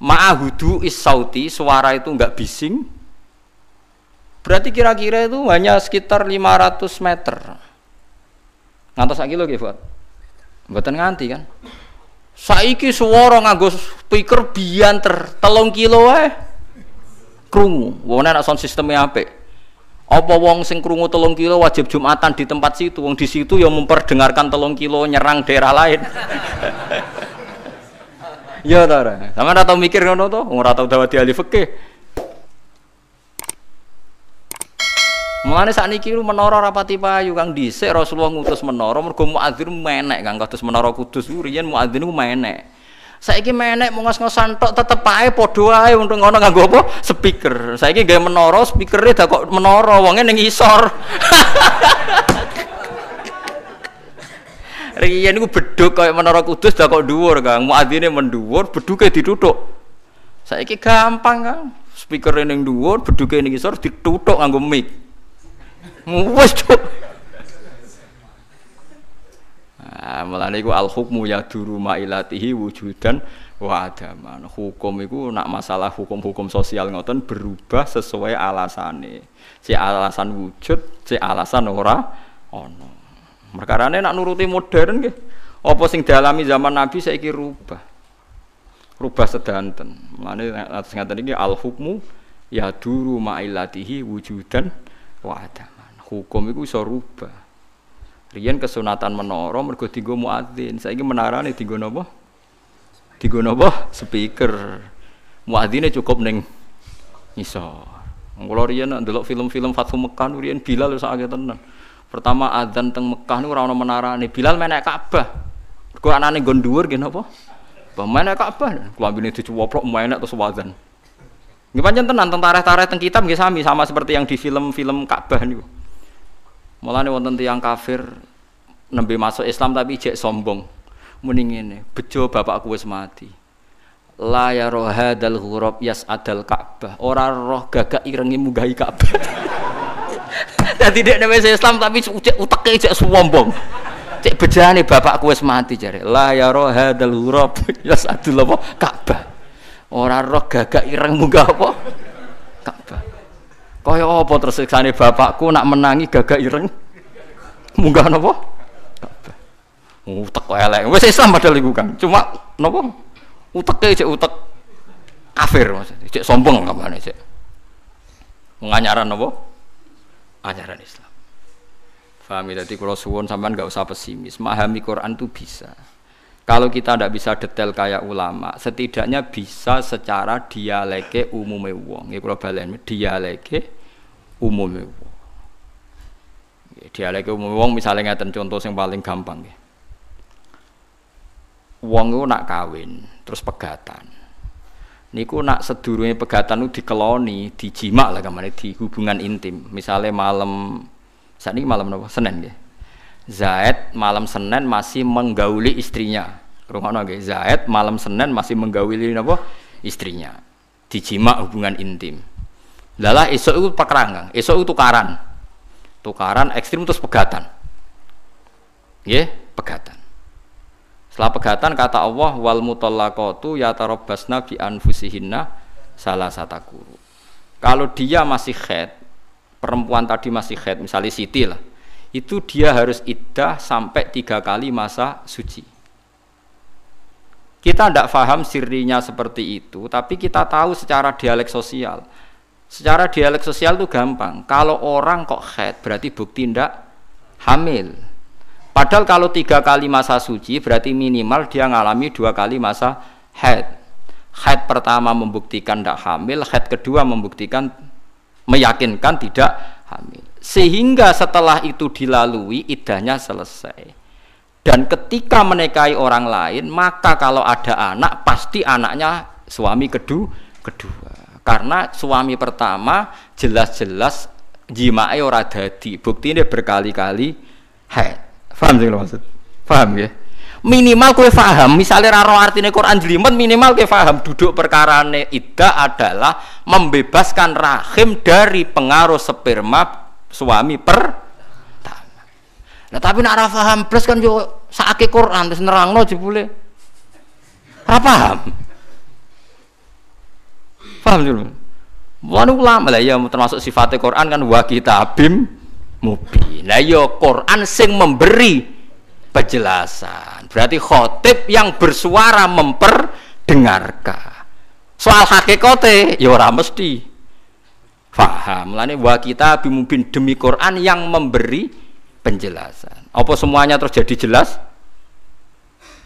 ma'ahudu is-sauti, suara itu enggak bising. Berarti kira-kira itu hanya sekitar 500 meter. Ngantos sak kilo nggih, Pak? Mboten nganti kan. Saiki swara nganggo speaker bianter 3 kilo wae. Krungu, wong nek sound sistemnya apik. Apa wong sing krungu 3 kilo wajib Jumatan di tempat situ, wong di situ yang memperdengarkan 3 kilo nyerang daerah lain. Ya ta ora. Sampeyan ora tau mikir ngono to, ora tau dawati ahli fikih. Mulane sakniki menara rapati payu Kang dhisik Rasulullah ngutus menara mergo muadzin menek Kang kados menara Kudus riyen muadzin ku menek. Saiki menek ngos-ngosan tok tetep ae padha ae untuk ngono nganggo apa? Speaker. Saiki gawe menara speakere dak kok menara wonge ning isor. Riyen niku bedhug kaya menara Kudus dak kok dhuwur Kang. Muadzine mendhuwur, bedhuke dituthuk. Saiki gampang Kang. Speakere ning dhuwur, bedhuke ning isor dituthuk nganggo mic. Wes cuk. Mulane iku al hukmu yaduru mailatihi wujudan wa adaman. Hukum iku nak masalah hukum-hukum sosial ngoten berubah sesuai alasane. Si alasan wujud, si alasan ora ana. Perkarane nak nuruti modern nggih. Apa sing dialami zaman Nabi saiki rubah. Rubah sedanten. Mulane atus ngaten iki al hukmu yaduru mailatihi wujudan wa adaman. Hukum itu bisa rubah. Riyen kesunatan menara mergo dienggo muadzin. Saiki menarane dienggo napa? Dienggo napa? Speaker. Muadzine cukup ning isor. Kula riyen ndelok film-film Fathu Mekah riyen Bilal wis akeh tenan. Pertama adzan teng Mekah niku ora ana menarane. Bilal menek Ka'bah. Mergo anane nggon dhuwur nggih napa? Menek Ka'bah. Klambine dicuwoplok menek terus adzan. Nggih pancen tenan teng tarikh-tarikh teng kitab nggih sami sama seperti yang di film-film Ka'bah niku. Mulane wonten tiyang kafir nembe masuk Islam tapi jek sombong. Muni ngene, bejo bapakku wis mati. La ya rohadal ghurab yas'adal Ka'bah. Ora roh gagak irenge munggahi Ka'bah. Dadi dek nembe Islam tapi uteke jek sombong. Cek bejane bapakku wis mati jare. La ya rohadal ghurab yas'adul Ka'bah. Ora roh gagak ireng munggah apa? Ka'bah. Kaya apa terus siksane bapakku nak menangi gagak ireng munggah napa? Ka'bah. Utek elek. Wis Islam padahal iku Kang. Cuma napa? Uteke cek utek kafir maksudnya. Cek sombong kamane cek. Nganyaran napa? Ajaran Islam. Paham ya, dadi kula suwun sampean enggak usah pesimis. Memahami Quran itu bisa. Kalau kita tidak bisa detail kayak ulama, setidaknya bisa secara dialeke umume wong. Nggih kula baleni dialeke umume wong. Dialeke umume wong misalnya ngeten contoh yang paling gampang nggih. Wong ku nak kawin, terus pegatan. Niku nak sedurunge pegatan niku dikeloni, dijimak lah kamane di hubungan intim. Misalnya malam sakniki malam napa? Senin nggih. Zaid malam Senin masih menggauli istrinya. Rungokno nggih, Zaid malam Senin masih menggauli napa? Istrinya. Dijimak hubungan intim. Lalah esuk itu perkerang, esuk itu tukaran. Tukaran ekstrim terus pegatan. Nggih, pegatan. Setelah pegatan kata Allah wal mutallaqatu yatarabbasna bi anfusihinna salasata quru. Kalau dia masih haid, perempuan tadi masih haid, misalnya Siti lah. Itu dia harus iddah sampai 3 kali masa suci. Kita tidak paham sirinya seperti itu, tapi kita tahu secara dialek sosial. Secara dialek sosial itu gampang. Kalau orang kok haid berarti bukti tidak hamil. Padahal kalau 3 kali masa suci berarti minimal dia ngalami 2 kali masa haid. Haid pertama membuktikan tidak hamil, haid kedua membuktikan meyakinkan tidak hamil. Sehingga setelah itu dilalui iddahnya selesai. Dan ketika menikahi orang lain, maka kalau ada anak pasti anaknya suami kedua. Karena suami pertama jelas-jelas jimae ora dadi, buktine berkali-kali haid. Paham sing maksud? Paham ya? Minimal kowe paham, misalnya raro artine Quran jelimet minimal kowe paham duduk perkarane iddah adalah membebaskan rahim dari pengaruh sperma suami pertama. Nah tapi nak ora paham plus kan yo sakake Quran terus nerangno jebule. Ora paham. Paham dulu. Wanu ulama lah ya termasuk sifatnya Quran kan wa kitabim mubin. Lah yo Quran sing memberi penjelasan. Berarti khotib yang bersuara memperdengarkan. Soal hakikate ya ora mesti Faham. Mulane wa kita bimubin demi Quran yang memberi penjelasan. Apa semuanya terus jadi jelas?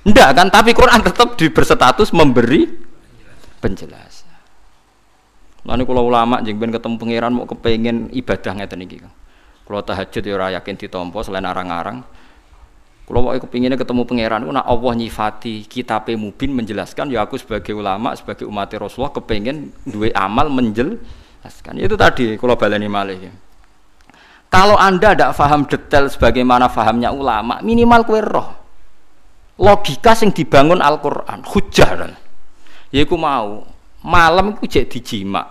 Ndak kan, tapi Quran tetap berstatus memberi penjelasan. Mulane kula ulama jeng ben ketemu pangeran mau kepengin ibadah ngeten iki. Kula tahajud ya ora yakin ditampa selain arang-arang. Kula pokoke kepingine ketemu pangeran ku nek Allah nyifati kitabe mubin menjelaskan ya aku sebagai ulama, sebagai umat Rasulullah kepengin duwe amal menjelaskan. Itu tadi kula baleni malih. Kalau Anda tidak paham detail sebagaimana fahamnya ulama, minimal kowe roh logika sing dibangun Al-Qur'an, hujjah. Yaiku mau malam iku jek dijima.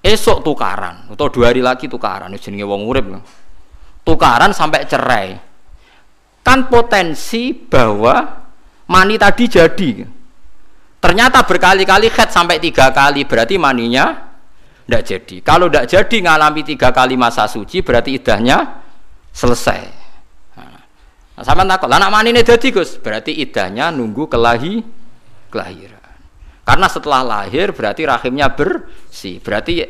Esok tukaran atau 2 hari lagi tukaran jenenge wong urip. Tukaran sampai cerai. Kan potensi bahwa mani tadi jadi. Ternyata berkali-kali khat sampai 3 kali, berarti maninya tidak jadi. Kalau tidak jadi ngalami 3 kali masa suci, berarti idahnya selesai. Nah, sampean takut, lah nek manine dadi Gus, berarti idahnya nunggu kelahiran. Karena setelah lahir berarti rahimnya bersih. Berarti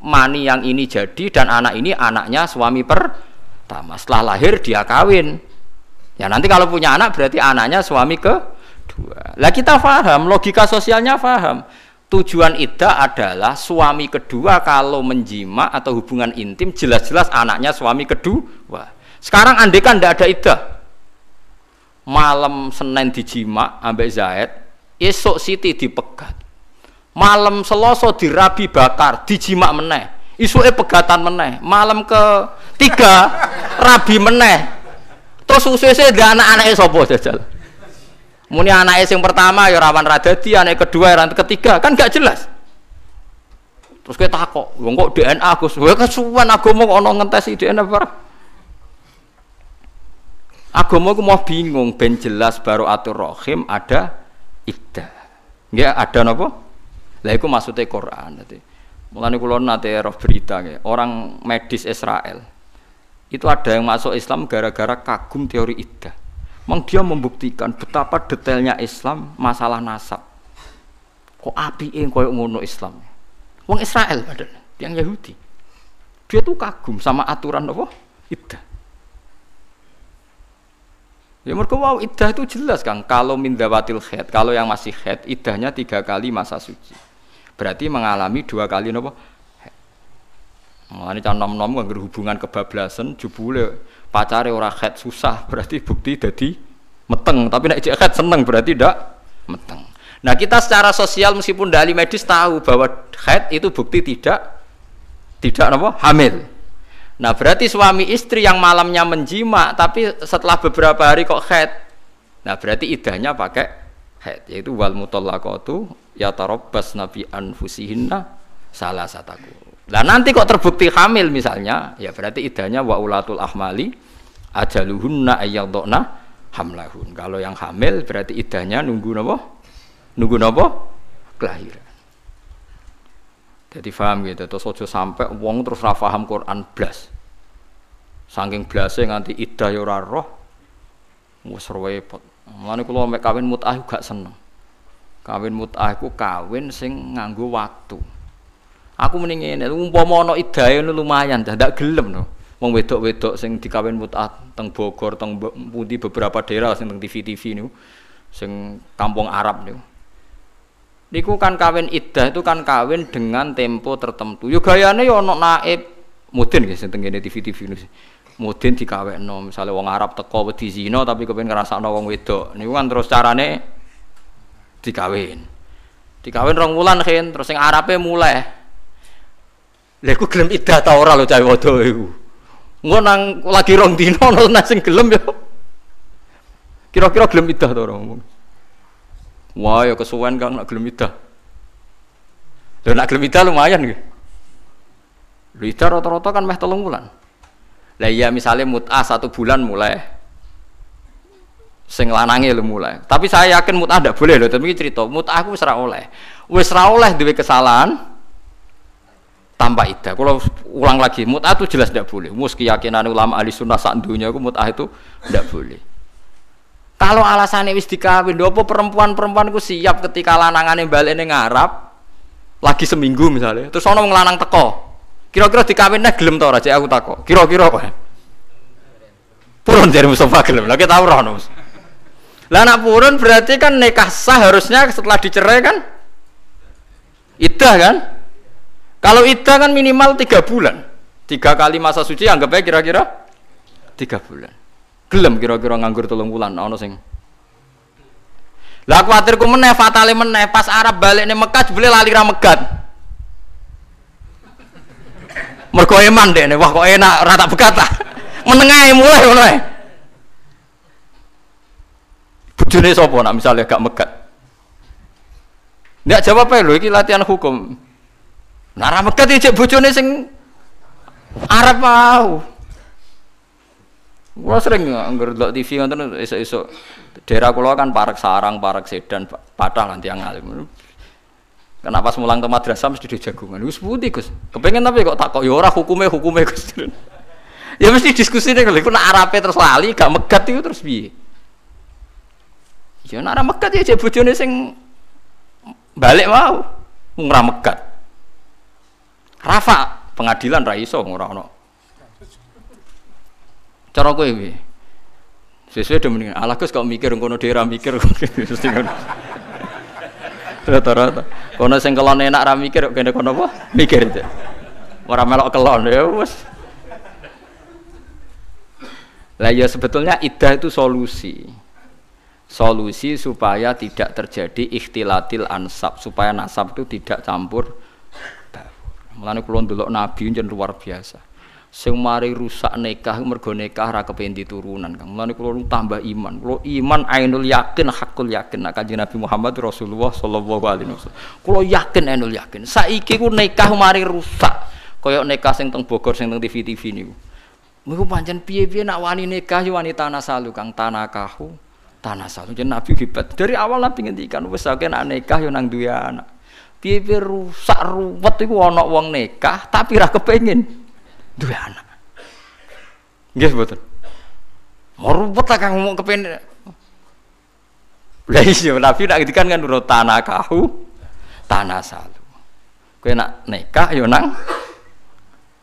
mani yang ini jadi dan anak ini anaknya suami pertama. Setelah lahir dia kawin. Ya nanti kalau punya anak berarti anaknya suami kedua. Lah kita paham, logika sosialnya paham. Tujuan iddah adalah suami kedua kalau menjima atau hubungan intim jelas-jelas anaknya suami kedua. Sekarang andekan tidak ada iddah. Malam Senin dijima ambek Zaid, esok Siti dipegat. Malam Selasa dirabi bakar, dijima meneh. Isuke pegatan meneh. Malam ke-3 rabi meneh. Terus susu-susu ada anak-anaknya sapa jajal? Muni anaknya yang pertama ya rawan radadi, anak kedua ya ketiga, kan gak jelas. Terus kita takok, wong kok DNA Gus? Kowe kesuwen agama kok ana ngentesi DNA barang. Agama ku mau bingung ben jelas baru atur rahim ada iddah. Nggih ada napa? Lah iku maksude Quran dadi. Mulane kula nate roh berita nggih, orang medis Israel itu ada yang masuk Islam gara-gara kagum teori iddah. Memang dia membuktikan betapa detailnya Islam masalah nasab. Kok apike koyo ngono Islam. Wong Israel padahal, yang Yahudi. Dia tuh kagum sama aturan apa? Iddah. Ya mergo wow, iddah itu jelas Kang, kalau min dawatil haid, kalau yang masih haid iddahnya 3 kali masa suci. Berarti mengalami 2 kali napa? Mulane can nom-nom nganggo hubungan kebablasan jebule pacare ora haid susah, berarti bukti dadi meteng, tapi nek haid seneng berarti ndak meteng. Nah, kita secara sosial meskipun dari medis tahu bahwa haid itu bukti tidak napa? Hamil. Nah, berarti suami istri yang malamnya menjima tapi setelah beberapa hari kok haid. Nah, berarti iddahnya pakai haid, yaitu wal mutallaqatu yatarabbasna bi anfusihinna salasataku. Lah nanti kok terbukti hamil misalnya, ya berarti iddahnya wa ulatul ahmali ajaluhunna ayyadna hamlahun. Kalau yang hamil berarti iddahnya nunggu napa? Nunggu napa? Kelahiran. Jadi paham gitu, terus aja sampai wong terus ra paham Quran blas. Saking blase nganti iddah ya ora roh. Wis repot. Mulane kula mek kawin mut'ah gak seneng. Kawin mut'ah iku kawin sing nganggo waktu. Aku mending ngene, umpama ana idahe lumayan, ndak gelem no. Wong wedok-wedok sing dikawin mut'ah teng Bogor, teng pundi beberapa daerah sing teng TV-TV niku, sing kampung Arab niku. Niku kan kawin iddah itu kan kawin dengan tempo tertentu. Yo gayane yo ana naib mudin nggih sing teng ngene TV-TV niku. Mudin dikawinno, misale wong Arab teko wedi zina tapi kepengin ngrasakno wong wedok. Niku kan terus carane dikawin. Dikawin 2 wulan kan, terus sing Arabe mulai. Lha iku gelem iddah ta ora lho cah wedok iku. Engko nang lagi 2 dina ana sing gelem ya. Kira-kira gelem iddah ta ora ngomong. Wah ya kesuwen Kang nak gelem iddah. Lha nak gelem iddah lumayan nggih. Lha iddah rata-rata kan meh 3 wulan. Lah iya misalnya mut'ah 1 bulan mulai. Sing lanange lho mulai. Tapi saya yakin mut'ah ndak boleh lho, tapi cerita mut'ah aku wis ora oleh. Wis ora oleh duwe kesalahan tanpa iddah. Kalau ulang lagi, mut'ah itu jelas tidak boleh. Mus keyakinan ulama ahli sunnah sak dunya itu mut'ah itu tidak boleh. Kalau alasannya wis dikawin, apa perempuan-perempuan itu siap ketika lanangane balene ngarap lagi seminggu misalnya. Terus ana wong lanang teko. Kira-kira dikawinne gelem ta ora cek aku takok. Kira-kira apa? Purun dari Mustafa gelem. Lah kita ora ono. Lah anak purun berarti kan nikah sah harusnya setelah dicerai kan? Iddah kan? Kalau iddah kan minimal 3 bulan. 3 kali masa suci anggap aja kira-kira 3 bulan. Gelem kira-kira nganggur 3 bulan ono sing. Lah kuwatirku meneh fatale meneh pas Arab balik ning Mekah jebule lali ra megat. Mergo eman dekne, wah kok enak ora tak begat ta. Menengae mulai ngono ae. Bojone sapa nak misale gak megat. Ndak jawab ae lho iki latihan hukum. Nah ra megat iki bojone sing Arab mau. Gua sering anggar delok TV ngoten esuk-esuk. Daerah kula kan parek sarang, parek sedan, patah lan tiyang alim. Kenapa semulang ke madrasah mesti dijagungan? Wis putih Gus. Kepengen tapi kok takok ya ora hukume Gus. Ya mesti diskusi nek lho nek arape terus lali gak megat itu terus piye? Ya nek ora megat ya jek bojone sing balik mau ora megat. Rafa pengadilan ra iso ora ono. Cara kowe piye? Sesuai do mendingan. Alah Gus kok mikir ngono dhewe ra mikir mesti ngono. Rata-rata. Kono sing kelon enak ra mikir kok kene kono apa? Mikir itu. Ora melok kelon ya wis. Lah ya sebetulnya iddah itu solusi. Solusi supaya tidak terjadi ikhtilatil ansab, supaya nasab itu tidak campur baur. Mulane kula ndelok nabi njen luar biasa. Sing mari rusak nikah mergo nikah ra kepengin diturunan Kang. Mulane kula tambah iman. Kula iman ainul yakin hakul yakin. Nah, Kanjeng Nabi Muhammad Rasulullah sallallahu alaihi wasallam. Kula yakin ainul yakin. Saiki ku nikah mari rusak. Kaya nikah sing teng Bogor sing teng TV-TV niku. Niku pancen piye-piye nak wani nikah yo wani tanah salu Kang, tanah kahu, tanah salu. Jeneng Nabi hebat. Dari awal Nabi ngendikan wis akeh nak nikah yo nang duwe anak. Piye-piye rusak ruwet iku ana wong nikah tapi ra kepengin duwe anak. Nggih mboten. Merubet lah Kang ngomong kepengin. Lah iya Nabi nak ngendikan kan nurut tanah kahu, tanah salu. Kowe nak nikah yo nang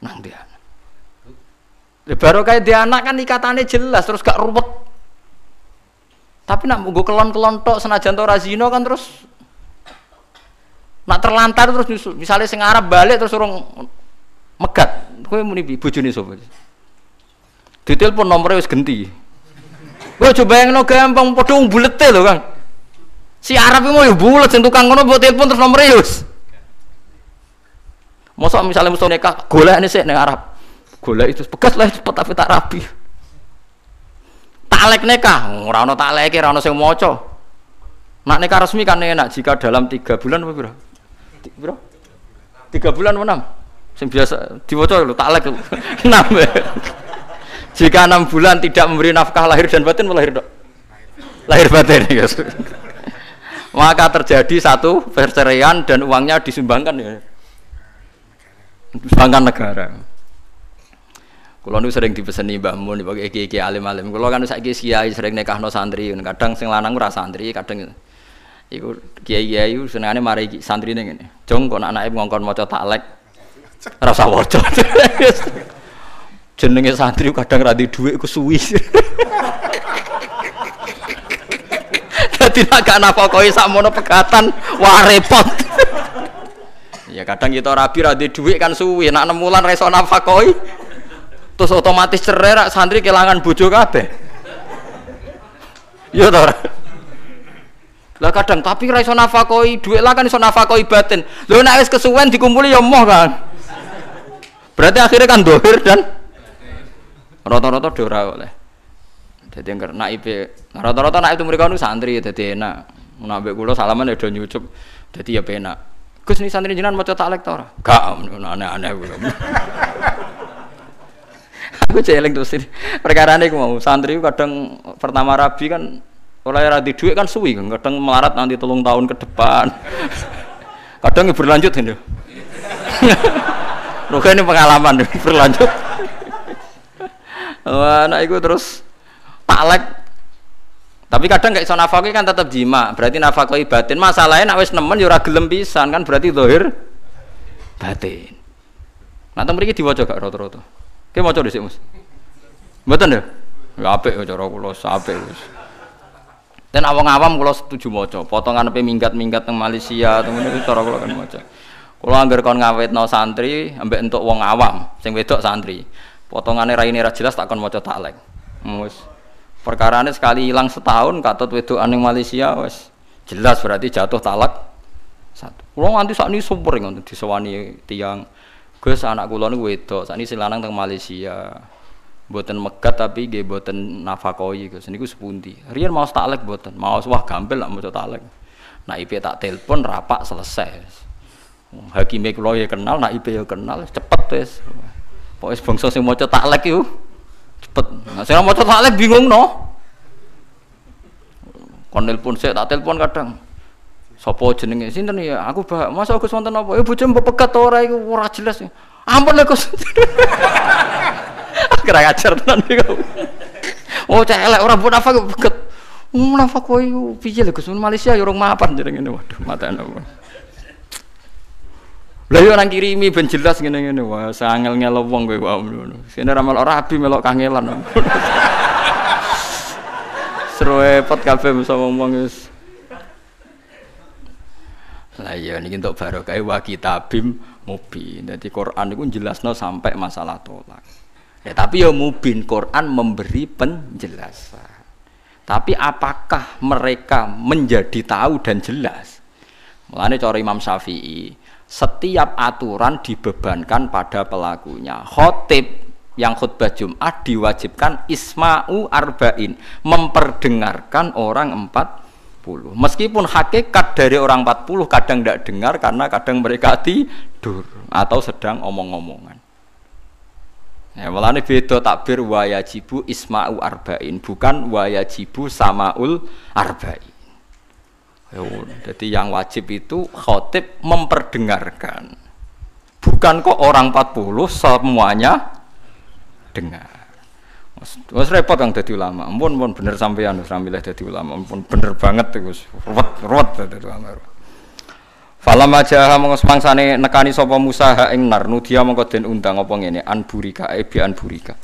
duwe anak. Baru kayak dia anak kan ikatannya jelas terus gak ruwet. Tapi nak nggo kelon-kelon tok senajan to ora zina kan terus nak terlantar terus nyusul. Misalnya sing Arab balik terus urung megat. Kowe muni bojone sapa? Ditelepon nomere wis genti. Kowe coba bayangno gampang padha bulete lho Kang. Si Arab iki mau yo bulet sing tukang ngono mbok telepon terus nomere wis. Mosok misalnya mesti nikah golekne sik ning Arab. Golek itu bekas lah cepet tapi tak rapi. Taklek nikah, ora ono takleke, ora ono sing maca. Nak nikah resmi kan enak jika dalam 3 bulan apa pira? Pira? 3 bulan apa 6? Sing biasa diwaca lho taklek 6. Jika 6 bulan tidak memberi nafkah lahir dan batin melahir dok. Lahir batin ya. Maka terjadi satu perceraian dan uangnya disumbangkan ya. Disumbangkan negara. Kulo nu sering dipeseni Mbah Mun dibagi iki alim-alim. Kulo kan saiki kiai sering nikahno santri, kadang sing lanang ora santri, kadang iku kiai-kiai senengane mari santrine ngene. Jong kok anake ngongkon maca taklek ora usah waca. Jenenge santri kadang ra di dhuwit ku suwi. Dadi nek gak nafakohi sakmono pegatan wah repot. Ya kadang kita rabi ra di dhuwit kan suwi, nek 6 wulan ra iso nafakohi. Terus otomatis cerai rak santri kelangan bojo kabeh. Iya ta ora? Lah kadang tapi ra iso nafakoi dhuwit lah kan iso nafakoi batin. Lho nek wis kesuwen dikumpuli ya moh kan. Berarti akhirnya kan dohir dan rata-rata ora oleh. Dadi engger naibe rata-rata naik itu mereka nu santri dadi enak. Nambek kula salaman ya do nyucup dadi ya penak. Gus ni santri jenengan maca taklek ta ora? Gak aneh-aneh kula. Aku celeng terus ini perkara ini aku mau santri kadang pertama rabi kan oleh radi duit kan suwi kan kadang melarat nanti 3 tahun ke depan kadang berlanjut ini Ruka ini pengalaman berlanjut anak itu terus taklek tapi kadang gak iso nafakoi kan tetap jima berarti nafakoi batin masalahnya nak wis nemen ya ora gelem pisan kan berarti zahir batin Nah teng mriki diwaca gak rata-rata? Ki maca dhisik Mus. Mboten lho. Ya apik cara kula apik wis. Dan awam-awam kula setuju maca. Potongan pe minggat-minggat teng Malaysia temen itu cara kula kan maca. Kula anggar kon ngawitno santri ambek entuk wong awam sing wedok santri. Potongane raine ra jelas tak kon maca taklek. Wis. Perkarane sekali hilang setahun katut wedokan ning Malaysia wis jelas berarti jatuh talak satu. Kula nganti sakniki super ngoten disewani tiyang. Gus anak kula niku wedok, sakniki sing lanang teng Malaysia. Mboten megat tapi nggih mboten nafakoi Gus. Niku sepundi. Riyen maos taklek mboten. Maos wah gampil lak maca taklek. Nak IP tak telepon rapak selesai. Hakime kula ya kenal, nak IP ya kenal, cepet wis. Pokoke bangsa sing maca taklek iku cepet. Nah sing maca taklek bingung no. Kon telepon sik tak telepon kadang. Sopo jenenge sinten ya? Aku Pak, masa Gus wonten apa? Bojomu pegat ora iku ora jelas. Ampun lho Gus. Kira ngajar tenan niku. Oh celek ora munafik pegat. Munafik kowe iku piye lho Gus? Malaysia ya urung mapan jenenge. Waduh, matane apa. Lah yo nang kirimi ben jelas ngene-ngene. Wah, sangel-ngel wong kowe kok ngono. Sene ra melok rabi melok kangelan. Seru repot kabeh bisa ngomong wis. Lah iya niki entuk barokah wa kitabim mubin. Dadi Quran niku jelasno sampai masalah tolak. Ya tapi ya mubin Quran memberi penjelasan. Tapi apakah mereka menjadi tahu dan jelas? Mulane cara Imam Syafi'i, setiap aturan dibebankan pada pelakunya. Khatib yang khutbah Jumat diwajibkan isma'u arba'in, memperdengarkan orang 40. Meskipun hakikat dari orang 40 kadang tidak dengar karena kadang mereka tidur atau sedang omong-omongan. Ya, mulane beda takbir wa yajibu isma'u arba'in, bukan wa yajibu samaul arba'in. Jadi yang wajib itu khatib memperdengarkan. Bukan kok orang 40 semuanya dengar. Wes repot kang dadi ulama. Ampun bener sampean wis milih dadi ulama. Ampun bener banget iku ruwet dadi ulama. Falam ajaha mongko semangsane nekani sapa Musa ha ing nar nudia mongko den undang apa ngene an burika bi an burika.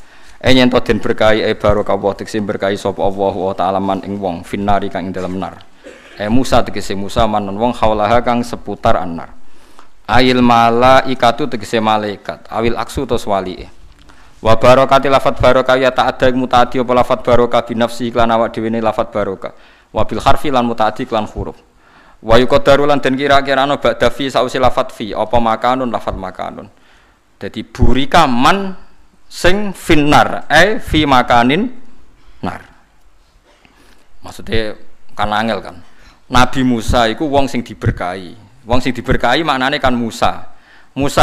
Yen to den berkahi barokah wa tekse berkahi sapa Allah wa ta'ala man ing wong finnari kang ing dalem nar. Musa tegese Musa manon wong haulaha kang seputar anar. Ail malaikatu tegese malaikat awil aksu tos wali. Wa barokati lafat barokah ya ta'adda mutaaddi apa lafat barokah bi nafsi lan awak dhewe ne lafat barokah wa bil harfi lan mutaaddi lan huruf wa yuqaddaru lan den kira-kira ana ba'da fi sausi lafat fi apa makanun lafat makanun dadi burika man sing finnar fi makanin nar maksudnya kan angel kan Nabi Musa iku wong sing diberkahi maknane kan Musa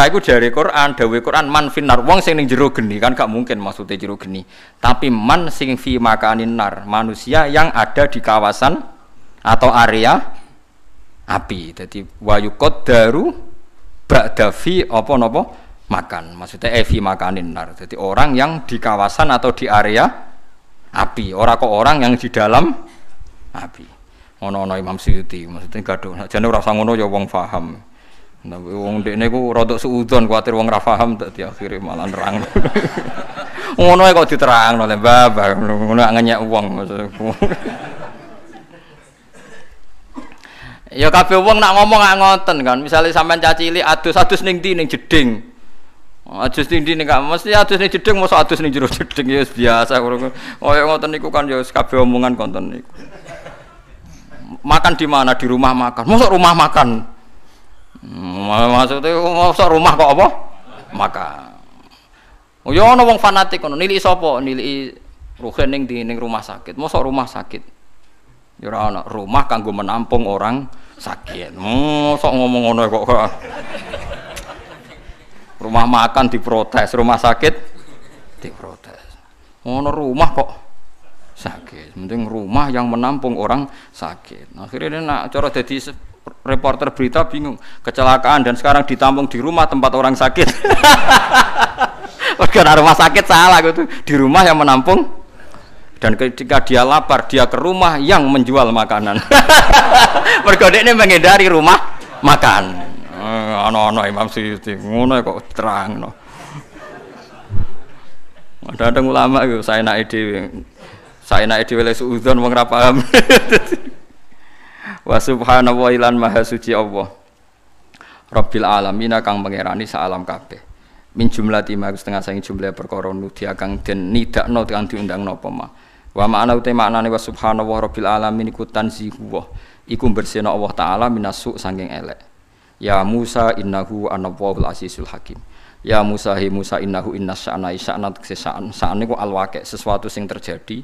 itu dari Quran, dawuh Quran man finnar wong sing ning jero geni kan gak mungkin maksudnya jero geni. Tapi man sing fi makanin nar, manusia yang ada di kawasan atau area api. Jadi wa yuqaddaru ba'da fi apa napa makan. Maksudnya fi makanin nar. Jadi orang yang di kawasan atau di area api, ora kok orang yang di dalam api. Ono-ono Imam Suyuti, maksudnya gaduh. Jane ora usah ngono ya wong paham. Nah, wong dekne ku rodok suudon kuwatir wong ra paham dadi akhire malah nerang. Ngono kok diterangno le babah ngono ngenyek wong maksudku. Ya kabeh wong nak ngomong gak ngoten kan. Misale sampean cacili adus ning ndi ning jeding. Adus ning ndi ning gak mesti adus ning jeding mosok adus ning jero jeding ya biasa kaya ngoten niku kan ya kabeh omongan konten niku. Makan di mana? Di rumah makan. Mosok rumah makan. Maksudnya masa rumah kok apa? Makan. Oh ya ana wong fanatik ngono, niliki sapa? Niliki Ruhen ning rumah sakit. Mosok rumah sakit. Ya ora ana, rumah kanggo menampung orang sakit. Mosok ngomong ngono kok. Rumah makan diprotes, rumah sakit diprotes. Ngono rumah kok sakit. Penting rumah yang menampung orang sakit. Akhirnya nak cara dadi reporter berita bingung kecelakaan dan sekarang ditampung di rumah tempat orang sakit. Karena rumah sakit salah gitu di rumah yang menampung dan ketika dia lapar dia ke rumah yang menjual makanan. Mergo dekne menghindari rumah makan. Ana Imam Suyuti ngono kok terangno. Kadang ulama itu saya naik dhewe le suudzon wong ra paham. Wa subhanahu lan maha suci Allah. Rabbil alamin kang pangerani sak alam kabeh. Min jumlati ma setengah saking jumlah perkara nudia kang den nidakno kang diundang napa ma. Wa ma'ana uta maknane wa subhanahu rabbil alamin iku tanzihu. Iku bersihna Allah taala minasu saking elek. Ya Musa innahu anawwahul azizul hakim. Ya Musa hi Musa innahu innasya'na isya'na sa'an niku alwaqi sesuatu sing terjadi